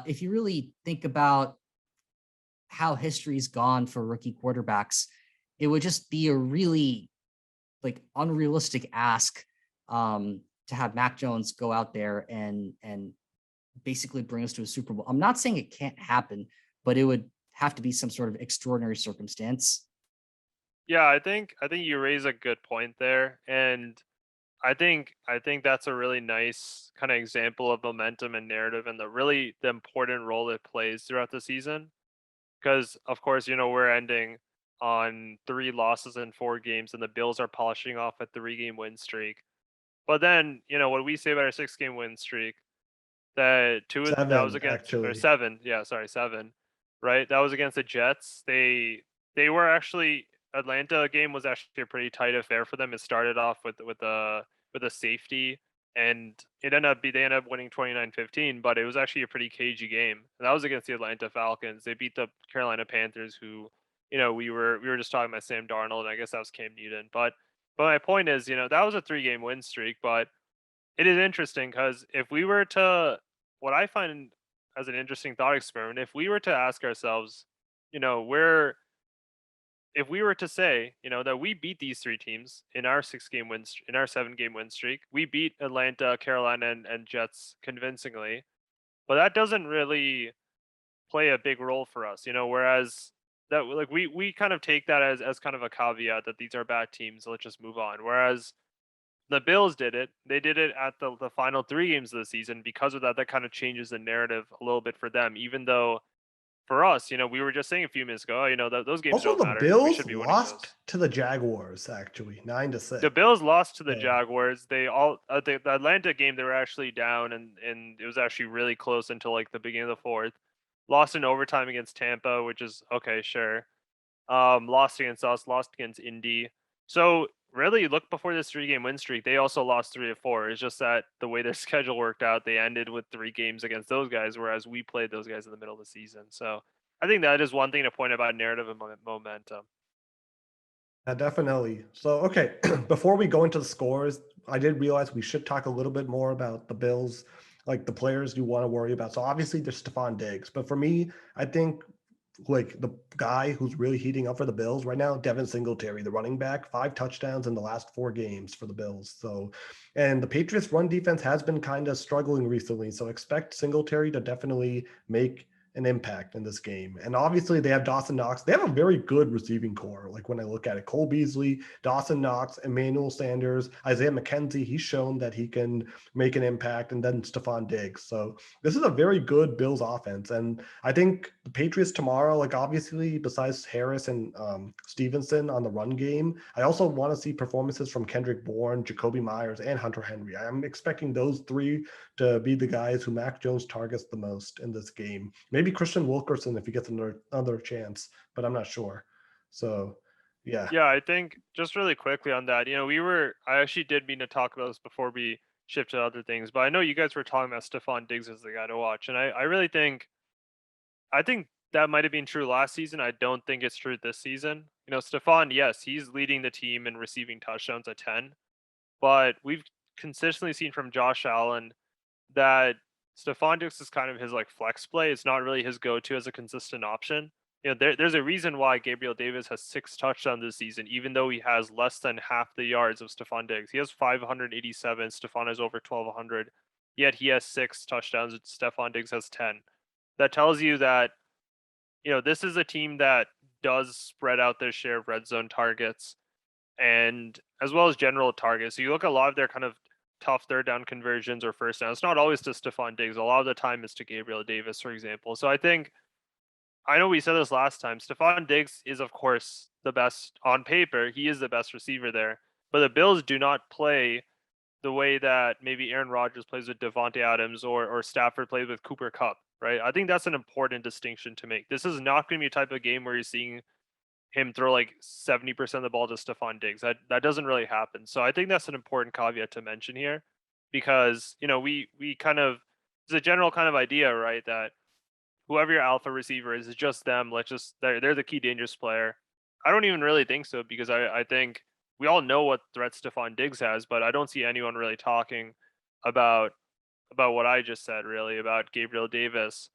if you really think about how history's gone for rookie quarterbacks, it would just be a really like unrealistic ask to have Mac Jones go out there and basically bring us to a Super Bowl. I'm not saying it can't happen, but it would have to be some sort of extraordinary circumstance. Yeah, I think you raise a good point there, and I think that's a really nice kind of example of momentum and narrative, and the important role it plays throughout the season. Because of course, we're ending on 3 losses in 4 games, and the Bills are polishing off a 3-game win streak. But then, what we say about our 6-game win streak, that was 7, against or actually. 7, yeah, sorry, 7, right? That was against the Jets. They were actually Atlanta game was actually a pretty tight affair for them. It started off with a safety, and they ended up winning 29-15, but it was actually a pretty cagey game. And that was against the Atlanta Falcons. They beat the Carolina Panthers, who, we were just talking about Sam Darnold, and I guess that was Cam Newton. But my point is, that was a 3-game win streak, but it is interesting because if we were to, what I find as an interesting thought experiment, if we were to ask ourselves, where, if we were to say, that we beat these 3 teams in our 6-game in our 7-game win streak, we beat Atlanta, Carolina, and Jets convincingly, but that doesn't really play a big role for us, whereas that like we kind of take that as kind of a caveat that these are bad teams, so let's just move on. Whereas the Bills did it. They did it at the final 3 games of the season. Because of that, that kind of changes the narrative a little bit for them. Even though for us, we were just saying a few minutes ago, those games Also, don't the matter. We Bills should be winning lost those. to the Jaguars, actually, 9-6. The Bills lost to the So Jaguars. They all the Atlanta game they were actually down, and it was actually really close until like the beginning of the fourth. Lost in overtime against Tampa, which is okay, sure. Lost against us, lost against Indy. So really, look before this 3-game win streak, they also lost 3 of 4. It's just that the way their schedule worked out, they ended with 3 games against those guys, whereas we played those guys in the middle of the season. So I think that is one thing to point about narrative and momentum. yeah, definitely. So, okay, before we go into the scores, I did realize we should talk a little bit more about the Bills, like the players you want to worry about. So, obviously, there's Stephon Diggs, but for me, I think like the guy who's really heating up for the Bills right now, Devin Singletary, the running back, 5 touchdowns in the last 4 games for the Bills. So, and the Patriots' run defense has been kind of struggling recently. So, expect Singletary to definitely make an impact in this game. And obviously they have Dawson Knox. They have a very good receiving core. Like when I look at it, Cole Beasley, Dawson Knox, Emmanuel Sanders, Isaiah McKenzie, he's shown that he can make an impact, and then Stephon Diggs. So this is a very good Bills offense. And I think the Patriots tomorrow, like obviously besides Harris and Stevenson on the run game, I also want to see performances from Kendrick Bourne, Jacoby Myers, and Hunter Henry. I'm expecting those three to be the guys who Mac Jones targets the most in this game. Maybe Christian Wilkerson if he gets another chance, but I'm not sure. So, yeah. Yeah, I think just really quickly on that, I actually did mean to talk about this before we shift to other things, but I know you guys were talking about Stephon Diggs as the guy to watch, and I really think that might have been true last season. I don't think it's true this season. Stephon, yes, he's leading the team in receiving touchdowns at 10, but we've consistently seen from Josh Allen that Stephon Diggs is kind of his like flex play. It's not really his go-to as a consistent option. There's a reason why Gabriel Davis has 6 touchdowns this season, even though he has less than half the yards of Stephon Diggs. He has 587. Stephon has over 1,200. Yet he has 6 touchdowns. Stephon Diggs has 10. That tells you that this is a team that does spread out their share of red zone targets, and as well as general targets. So you look at a lot of their kind of tough third down conversions or first down. It's not always to Stephon Diggs. A lot of the time it's to Gabriel Davis, for example. So I know we said this last time. Stephon Diggs is, of course, the best on paper. He is the best receiver there. But the Bills do not play the way that maybe Aaron Rodgers plays with Devontae Adams or Stafford plays with Cooper Kupp, right? I think that's an important distinction to make. This is not going to be a type of game where you're seeing him throw like 70% of the ball to Stephon Diggs. That doesn't really happen. So I think that's an important caveat to mention here, because we kind of, it's a general kind of idea, right, that whoever your alpha receiver is just them. They're the key dangerous player. I don't even really think so, because I think we all know what threat Stephon Diggs has, but I don't see anyone really talking about what I just said, really, about Gabriel Davis.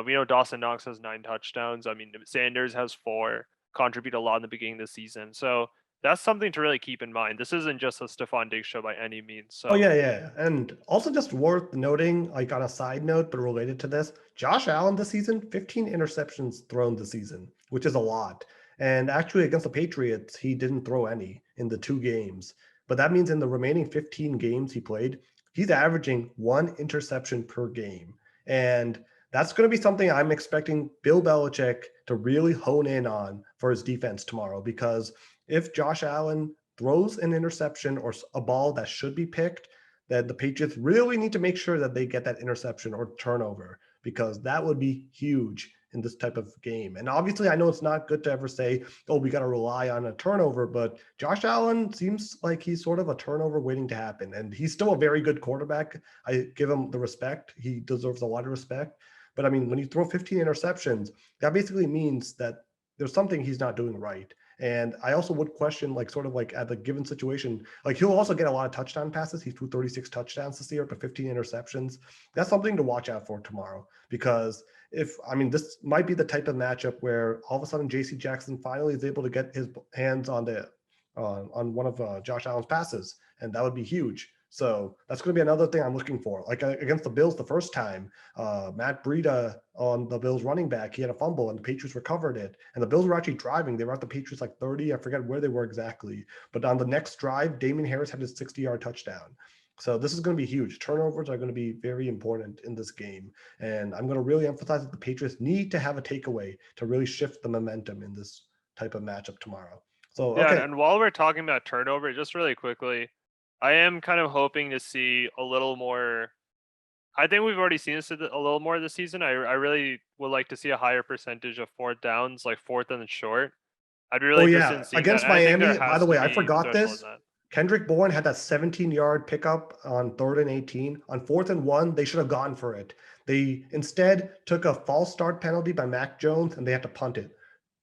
We know Dawson Knox has 9 touchdowns. I mean, Sanders has 4, contribute a lot in the beginning of the season. So that's something to really keep in mind. This isn't just a Stephon Diggs show by any means. So Oh yeah. And also just worth noting, like on a side note, but related to this, Josh Allen this season, 15 interceptions thrown this season, which is a lot. And actually against the Patriots, he didn't throw any in the 2 games. But that means in the remaining 15 games he played, he's averaging 1 interception per game. And that's going to be something I'm expecting Bill Belichick to really hone in on for his defense tomorrow, because if Josh Allen throws an interception or a ball that should be picked, that the Patriots really need to make sure that they get that interception or turnover, because that would be huge in this type of game. And obviously, I know it's not good to ever say, oh, we got to rely on a turnover, but Josh Allen seems like he's sort of a turnover waiting to happen. And he's still a very good quarterback. I give him the respect. He deserves a lot of respect. But I mean, when you throw 15 interceptions, that basically means that there's something he's not doing right. And I also would question, like, sort of like at the given situation, like he'll also get a lot of touchdown passes. He threw 36 touchdowns this year, but 15 interceptions. That's something to watch out for tomorrow, because this might be the type of matchup where all of a sudden JC Jackson finally is able to get his hands on on one of Josh Allen's passes, and that would be huge. So that's going to be another thing I'm looking for. Like against the Bills the first time, Matt Breida on the Bills running back, he had a fumble and the Patriots recovered it. And the Bills were actually driving. They were at the Patriots like 30. I forget where they were exactly. But on the next drive, Damian Harris had his 60-yard touchdown. So this is going to be huge. Turnovers are going to be very important in this game. And I'm going to really emphasize that the Patriots need to have a takeaway to really shift the momentum in this type of matchup tomorrow. So, yeah, okay. and while we're talking about turnover, just really quickly, I am kind of hoping to see a little more. I think we've already seen this a little more this season. I really would like to see a higher percentage of 4th downs, like 4th and short. I'd be really interested in seeing Against that. I think there Miami, by has the to way, I be forgot potential in this. that. Kendrick Bourne had that 17-yard pickup on 3rd and 18. On 4th and 1, they should have gone for it. They instead took a false start penalty by Mac Jones, and they had to punt it.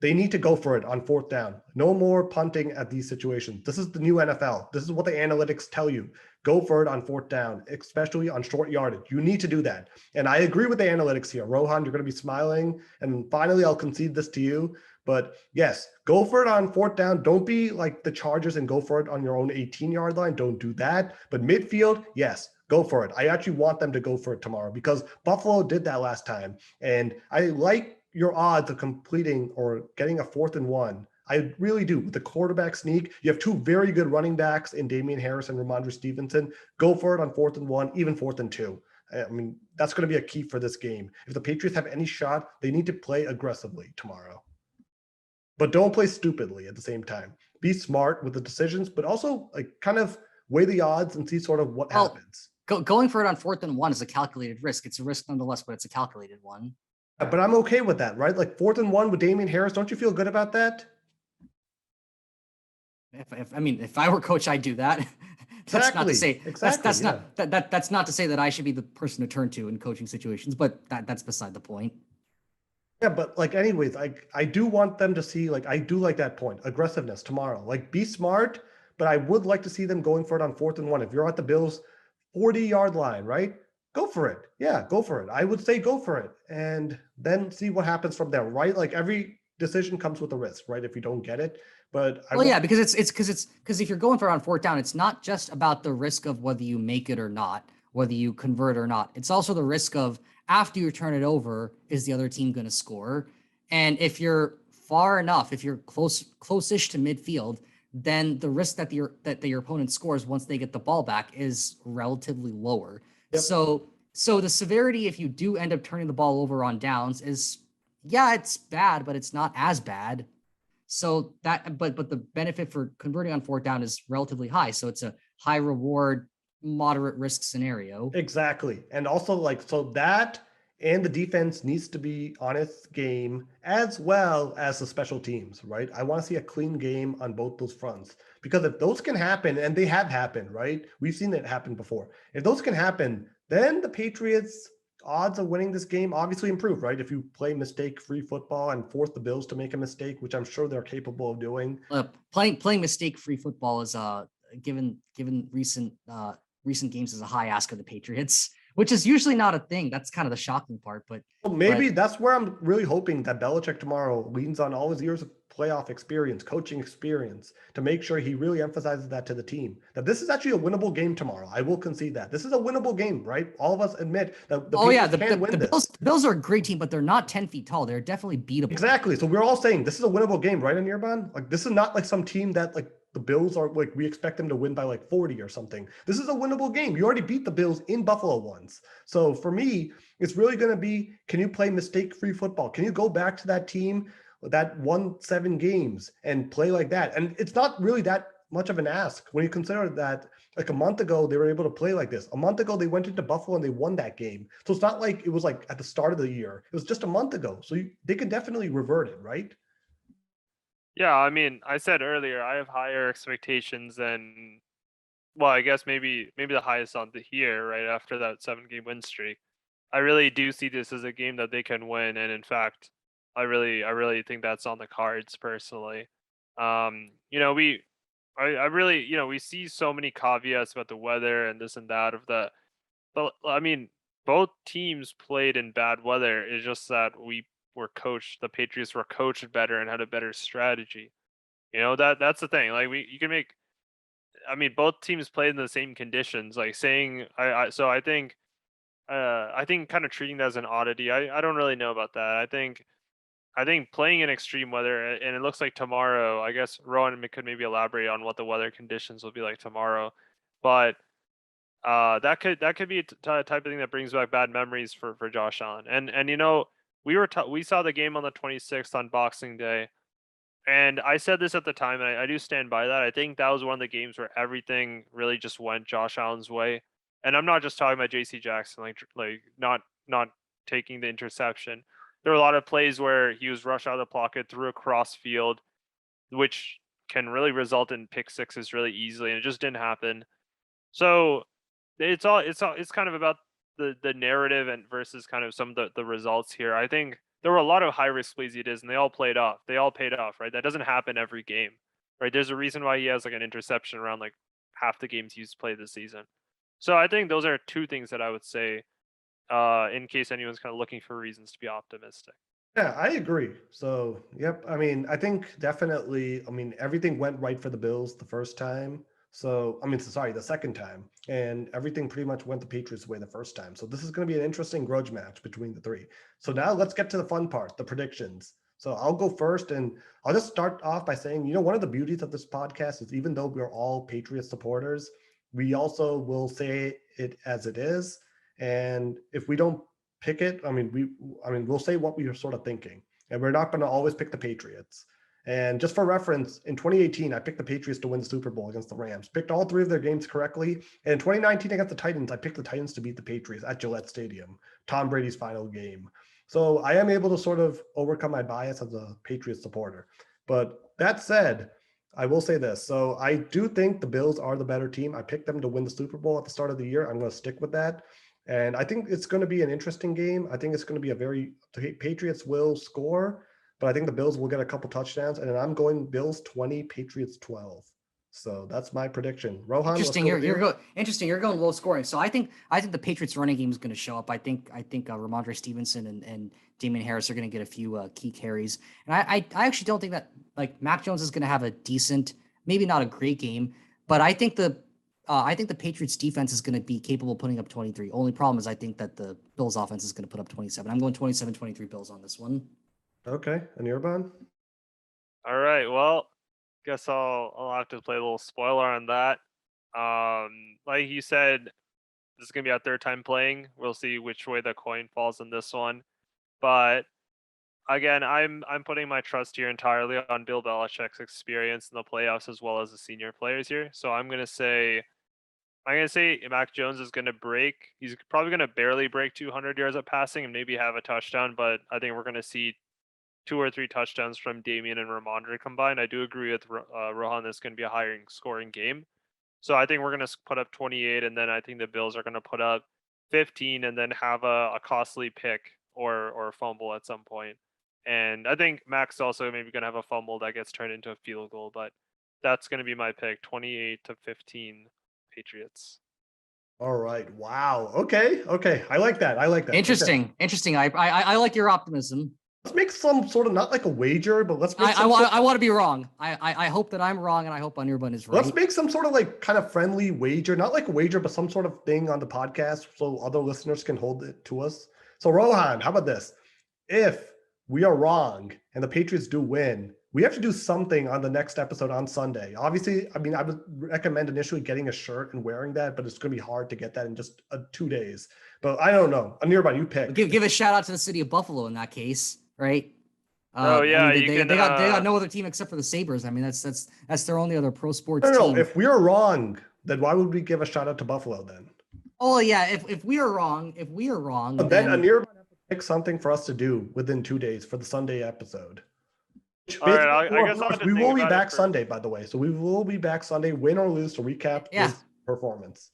They need to go for it on 4th down. No more punting at these situations. This is the new NFL. This is what the analytics tell you. Go for it on 4th down, especially on short yardage. You need to do that. And I agree with the analytics here. Rohan, you're going to be smiling. And finally, I'll concede this to you. But yes, go for it on 4th down. Don't be like the Chargers and go for it on your own 18-yard line. Don't do that. But midfield, yes, go for it. I actually want them to go for it tomorrow because Buffalo did that last time. And I like your odds of completing or getting a 4th and 1. I really do. With the quarterback sneak, you have two very good running backs in Damian Harris and Ramondre Stevenson. Go for it on 4th and 1, even 4th and 2. I mean, that's going to be a key for this game. If the Patriots have any shot, they need to play aggressively tomorrow. But don't play stupidly at the same time. Be smart with the decisions, but also like kind of weigh the odds and see sort of what happens. Going for it on 4th and 1 is a calculated risk. It's a risk nonetheless, but it's a calculated one. But I'm okay with that, right? Like 4th and 1 with Damian Harris. Don't you feel good about that? If I were coach, I'd do that. That's not to say that's not to say that I should be the person to turn to in coaching situations, but that's beside the point. Yeah, but like anyways, I do want them to see, like, I do like that point, aggressiveness tomorrow. Like, be smart, but I would like to see them going for it on 4th and 1. If you're at the Bills 40-yard line, right? Go for it. Yeah, go for it. I would say go for it. And then see what happens from there, right? Like every decision comes with a risk, right? If you don't get it. But because if you're going for it on 4th down, it's not just about the risk of whether you make it or not, whether you convert or not. It's also the risk of after you turn it over, is the other team going to score? And if you're far enough, if you're close-ish to midfield, then the risk that your opponent scores once they get the ball back is relatively lower. Yep. So the severity, if you do end up turning the ball over on downs, is it's bad, but it's not as bad. So but the benefit for converting on 4th down is relatively high. So it's a high reward, moderate risk scenario. Exactly. And also so that and the defense needs to be on its game as well as the special teams, right? I want to see a clean game on both those fronts because if those can happen, and they have happened, right? We've seen it happen before. If those can happen, then the Patriots' odds of winning this game obviously improve, right? If you play mistake-free football and force the Bills to make a mistake, which I'm sure they're capable of doing. Playing mistake-free football is given recent games is a high ask of the Patriots, which is usually not a thing. That's kind of the shocking part. But maybe that's where I'm really hoping that Belichick tomorrow leans on all his years of playoff experience, coaching experience, to make sure he really emphasizes that to the team, that this is actually a winnable game tomorrow. I will concede that. This is a winnable game, right? All of us admit that the Patriots can win this. The Bills are a great team, but they're not 10 feet tall. They're definitely beatable. Exactly. So we're all saying this is a winnable game, right, Anirban? Like, this is not like some team that like the Bills are like, we expect them to win by like 40 or something. This is a winnable game. You already beat the Bills in Buffalo once. So for me, it's really going to be, can you play mistake-free football? Can you go back to that team that won 7 games and play like that? And it's not really that much of an ask when you consider that like a month ago, they were able to play like this. A month ago, they went into Buffalo and they won that game. So it's not like it was like at the start of the year. It was just a month ago. So they can definitely revert it, right? Yeah, I mean, I said earlier, I have higher expectations than, well, I guess maybe the highest on the year, right after that 7-game win streak. I really do see this as a game that they can win, and in fact, I really think that's on the cards personally. I really, we see so many caveats about the weather and this and that of the, but I mean, both teams played in bad weather. It's just that the Patriots were coached better and had a better strategy. That's the thing. Like you can make, I mean, both teams played in the same conditions. Like saying, so I think kind of treating that as an oddity. I don't really know about that. I think playing in extreme weather, and it looks like tomorrow. I guess Rohan could maybe elaborate on what the weather conditions will be like tomorrow, but that could be a type of thing that brings back bad memories for Josh Allen. And we saw the game on the 26th on Boxing Day, and I said this at the time, and I do stand by that. I think that was one of the games where everything really just went Josh Allen's way, and I'm not just talking about J.C. Jackson, like not taking the interception. There were a lot of plays where he was rushed out of the pocket, threw a cross field, which can really result in pick sixes really easily, and it just didn't happen. So it's kind of about the narrative and versus kind of some of the results here. I think there were a lot of high risk plays he did, and they all paid off, right? That doesn't happen every game, right? There's a reason why he has like an interception around like half the games he's played this season. So I think those are two things that I would say, in case anyone's kind of looking for reasons to be optimistic. Yeah, I agree. So, yep. I mean, I think definitely, I mean, everything went right for the Bills the first time. So, I mean, sorry, the second time. And everything pretty much went the Patriots' way the first time. So, this is going to be an interesting grudge match between the three. So, now let's get to the fun part, the predictions. So, I'll go first and I'll just start off by saying, one of the beauties of this podcast is even though we're all Patriots supporters, we also will say it as it is. And if we don't pick it, we'll say what we are sort of thinking. And we're not going to always pick the Patriots. And just for reference, in 2018, I picked the Patriots to win the Super Bowl against the Rams, picked all three of their games correctly. And in 2019 against the Titans, I picked the Titans to beat the Patriots at Gillette Stadium, Tom Brady's final game. So I am able to sort of overcome my bias as a Patriots supporter. But that said, I will say this. So I do think the Bills are the better team. I picked them to win the Super Bowl at the start of the year. I'm going to stick with that. And I think it's going to be an interesting game. I think it's going to be the Patriots will score, but I think the Bills will get a couple touchdowns, and then I'm going Bills 20, Patriots 12. So that's my prediction. Rohan, interesting. You're going low scoring. So I think the Patriots running game is going to show up. I think Ramondre Stevenson and Damian Harris are going to get a few key carries. And I actually don't think that like Mac Jones is going to have a decent, maybe not a great game, but I think the Patriots defense is going to be capable of putting up 23. Only problem is I think that the Bills offense is going to put up 27. I'm going 27-23 Bills on this one. Okay, Anirban. All right. Well, guess I'll have to play a little spoiler on that. Like you said, this is gonna be our third time playing. We'll see which way the coin falls in this one. But again, I'm putting my trust here entirely on Bill Belichick's experience in the playoffs as well as the senior players here. So I'm gonna say Mac Jones is gonna break. He's probably gonna barely break 200 yards of passing and maybe have a touchdown, but I think we're gonna see 2 or 3 touchdowns from Damian and Ramondre combined. I do agree with Rohan. This is going to be a higher scoring game. So I think we're going to put up 28, and then I think the Bills are going to put up 15 and then have a costly pick or fumble at some point. And I think Mac's also maybe going to have a fumble that gets turned into a field goal, but that's going to be my pick, 28-15 Patriots. All right. Wow. Okay. I like that. Interesting. I like your optimism. Let's make some sort of, not like a wager, but let's make I want to be wrong. I hope that I'm wrong, and I hope Anirban is right. Let's make some sort of like kind of friendly wager, not like a wager, but some sort of thing on the podcast so other listeners can hold it to us. So Rohan, how about this? If we are wrong and the Patriots do win, we have to do something on the next episode on Sunday. Obviously, I mean, I would recommend initially getting a shirt and wearing that, but it's going to be hard to get that in just 2 days. But I don't know. Anirban, you pick. Give a shout out to the city of Buffalo in that case. Right. Oh yeah, I mean, they got no other team except for the Sabres. I mean, that's their only other pro sports team. No, if we're wrong, then why would we give a shout out to Buffalo then? Oh yeah, if we are wrong, then Anirban has to pick something for us to do within 2 days for the Sunday episode. All right, I guess we will be back Sunday, by the way. So we will be back Sunday, win or lose, to recap this performance.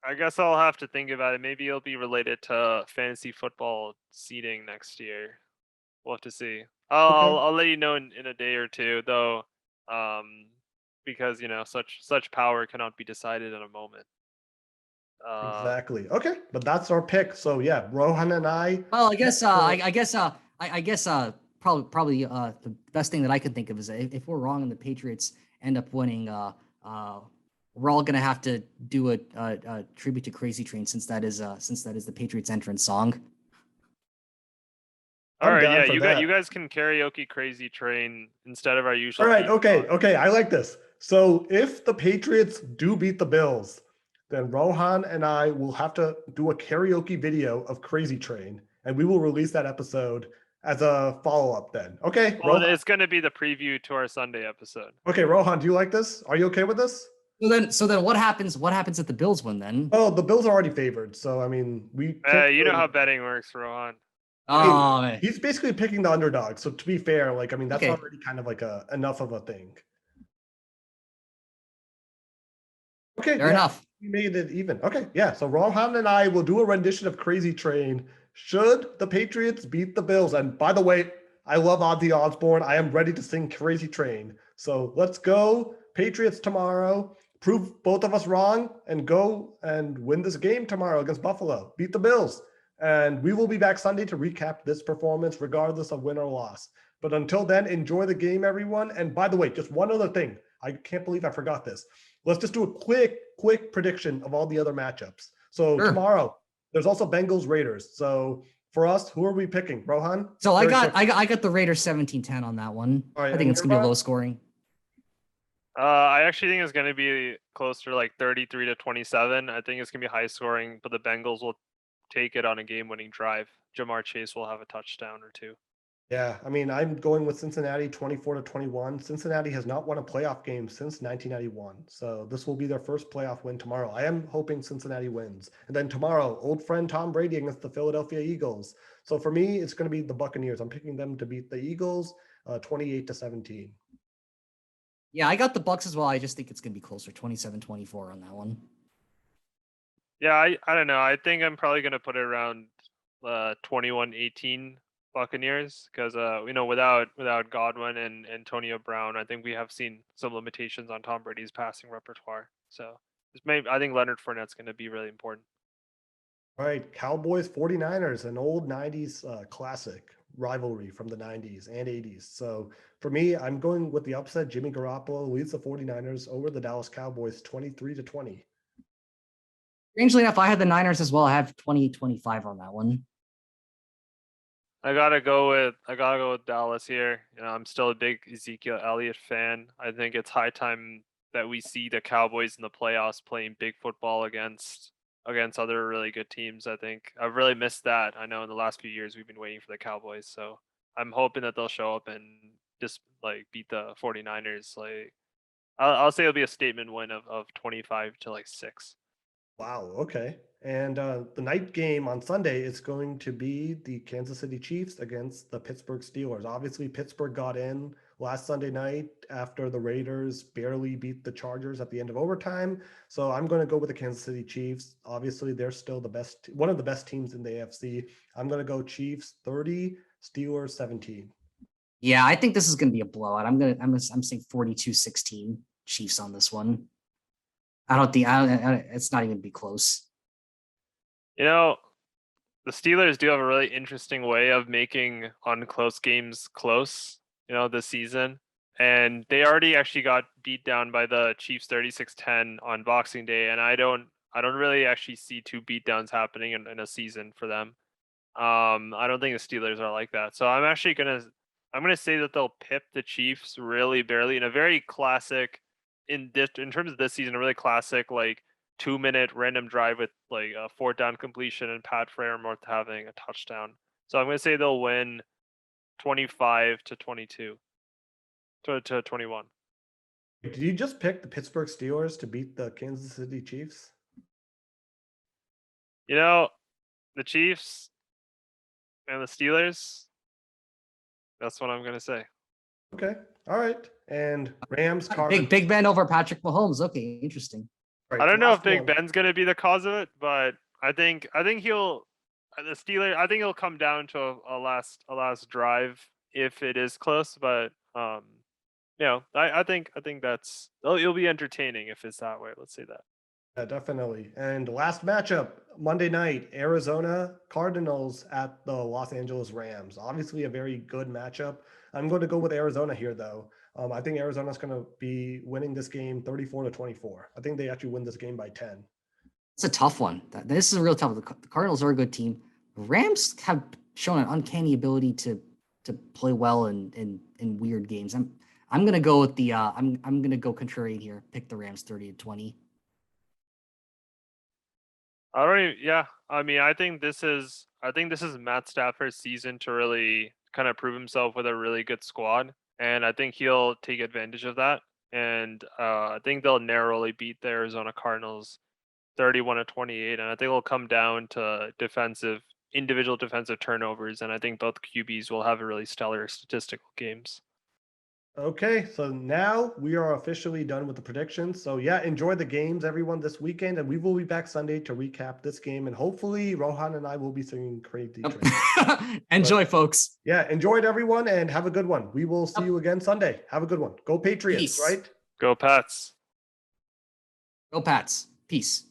I guess I'll have to think about it. Maybe it'll be related to fantasy football seeding next year. We'll have to see. I'll let you know in a day or two, though, because such power cannot be decided in a moment. Exactly. Okay, but that's our pick. So yeah, Rohan and I. Well, I guess probably the best thing that I can think of is if we're wrong and the Patriots end up winning, we're all gonna have to do a tribute to Crazy Train since that is the Patriots entrance song. All right, yeah, you guys can karaoke Crazy Train instead of our usual. All right, okay, I like this. So if the Patriots do beat the Bills, then Rohan and I will have to do a karaoke video of Crazy Train, and we will release that episode as a follow-up then. Okay, well, it's going to be the preview to our Sunday episode. Okay, Rohan, do you like this? Are you okay with this? So then what happens if the Bills win then? Oh, the Bills are already favored. So I mean, you know how betting works, Rohan. Oh, man. He's basically picking the underdog. So to be fair, that's already kind of like enough of a thing. Okay, fair enough. We made it even. Okay, yeah. So Rohan and I will do a rendition of Crazy Train should the Patriots beat the Bills. And by the way, I love Ozzy Osbourne. I am ready to sing Crazy Train. So let's go Patriots tomorrow. Prove both of us wrong and go and win this game tomorrow against Buffalo. Beat the Bills. And we will be back Sunday to recap this performance regardless of win or loss. But until then, enjoy the game, everyone. And by the way, just one other thing. I can't believe I forgot this. Let's just do a quick prediction of all the other matchups. So Sure. tomorrow, there's also Bengals Raiders. So for us, who are we picking? Rohan? So I got the Raiders 17-10 on that one. All right, I think it's gonna be low scoring. I actually think it's going to be closer to like 33-27. I think it's going to be high scoring, but the Bengals will take it on a game-winning drive. Jamar Chase will have a touchdown or two. Yeah, I mean, I'm going with Cincinnati 24-21. Cincinnati has not won a playoff game since 1991. So this will be their first playoff win tomorrow. I am hoping Cincinnati wins. And then tomorrow, old friend Tom Brady against the Philadelphia Eagles. So for me, it's going to be the Buccaneers. I'm picking them to beat the Eagles 28-17. Yeah, I got the Bucks as well. I just think it's going to be closer, 27-24 on that one. Yeah, I don't know. I think I'm probably going to put it around 21-18 Buccaneers because without Godwin and Antonio Brown, I think we have seen some limitations on Tom Brady's passing repertoire. So I think Leonard Fournette's going to be really important. All right, Cowboys 49ers, an old 90s classic rivalry from the 90s and 80s. So for me, I'm going with the upset. Jimmy Garoppolo leads the 49ers over the Dallas Cowboys 23-20. Strangely enough, I had the Niners as well. I have 20-25 on that one. I gotta go with Dallas here. I'm still a big Ezekiel Elliott fan. I think it's high time that we see the Cowboys in the playoffs playing big football against other really good teams. I think I've really missed that. I know in the last few years we've been waiting for the Cowboys, so I'm hoping that they'll show up and just like beat the 49ers. Like I'll say it'll be a statement win of 25-6. Wow. Okay. And the night game on Sunday is going to be the Kansas City Chiefs against the Pittsburgh Steelers. Obviously, Pittsburgh got in last Sunday night after the Raiders barely beat the Chargers at the end of overtime. So I'm going to go with the Kansas City Chiefs. Obviously, they're still one of the best teams in the AFC. I'm going to go Chiefs 30, Steelers 17. Yeah, I think this is going to be a blowout. I'm saying 42-16 Chiefs on this one. It's not even gonna be close. The Steelers do have a really interesting way of making unclose games close, this season. And they already actually got beat down by the Chiefs 36-10 on Boxing Day. And I don't really actually see two beatdowns happening in a season for them. I don't think the Steelers are like that. So I'm gonna say that they'll pip the Chiefs really barely in a very classic in terms of this season, a really classic like 2-minute random drive with like a 4th down completion and Pat Freiermuth having a touchdown. So I'm gonna say they'll win 25-22 to 21. Did you just pick the Pittsburgh Steelers to beat the Kansas City Chiefs? The Chiefs and the Steelers. That's what I'm gonna say. Okay. All right. And Rams, Cardinals. Big Ben over Patrick Mahomes. Okay, interesting. Right, I don't know if Big one. Ben's gonna be the cause of it, but I think he'll come down to a last drive if it is close. But I think it'll be entertaining if it's that way. Let's say that. Yeah, definitely. And last matchup, Monday night, Arizona Cardinals at the Los Angeles Rams. Obviously a very good matchup. I'm going to go with Arizona here, though. I think Arizona's going to be winning this game 34-24. I think they actually win this game by 10. It's a tough one. This is a real tough. The Cardinals are a good team. The Rams have shown an uncanny ability to play well in weird games. I'm gonna go with the I'm gonna go contrarian here. Pick the Rams 30-20. I think this is Matt Stafford's season to really kind of prove himself with a really good squad, and I think he'll take advantage of that. And I think they'll narrowly beat the Arizona Cardinals 31-28, and I think it'll come down to individual defensive turnovers, and I think both QBs will have a really stellar statistical games. Okay, so now we are officially done with the predictions. So yeah, enjoy the games, everyone, this weekend, and we will be back Sunday to recap this game, and hopefully Rohan and I will be singing crazy. Enjoy, folks. Yeah, enjoy it, everyone, and have a good one. We will see you again Sunday. Have a good one. Go Patriots, Peace. right? Go Pats. Go Pats. Peace.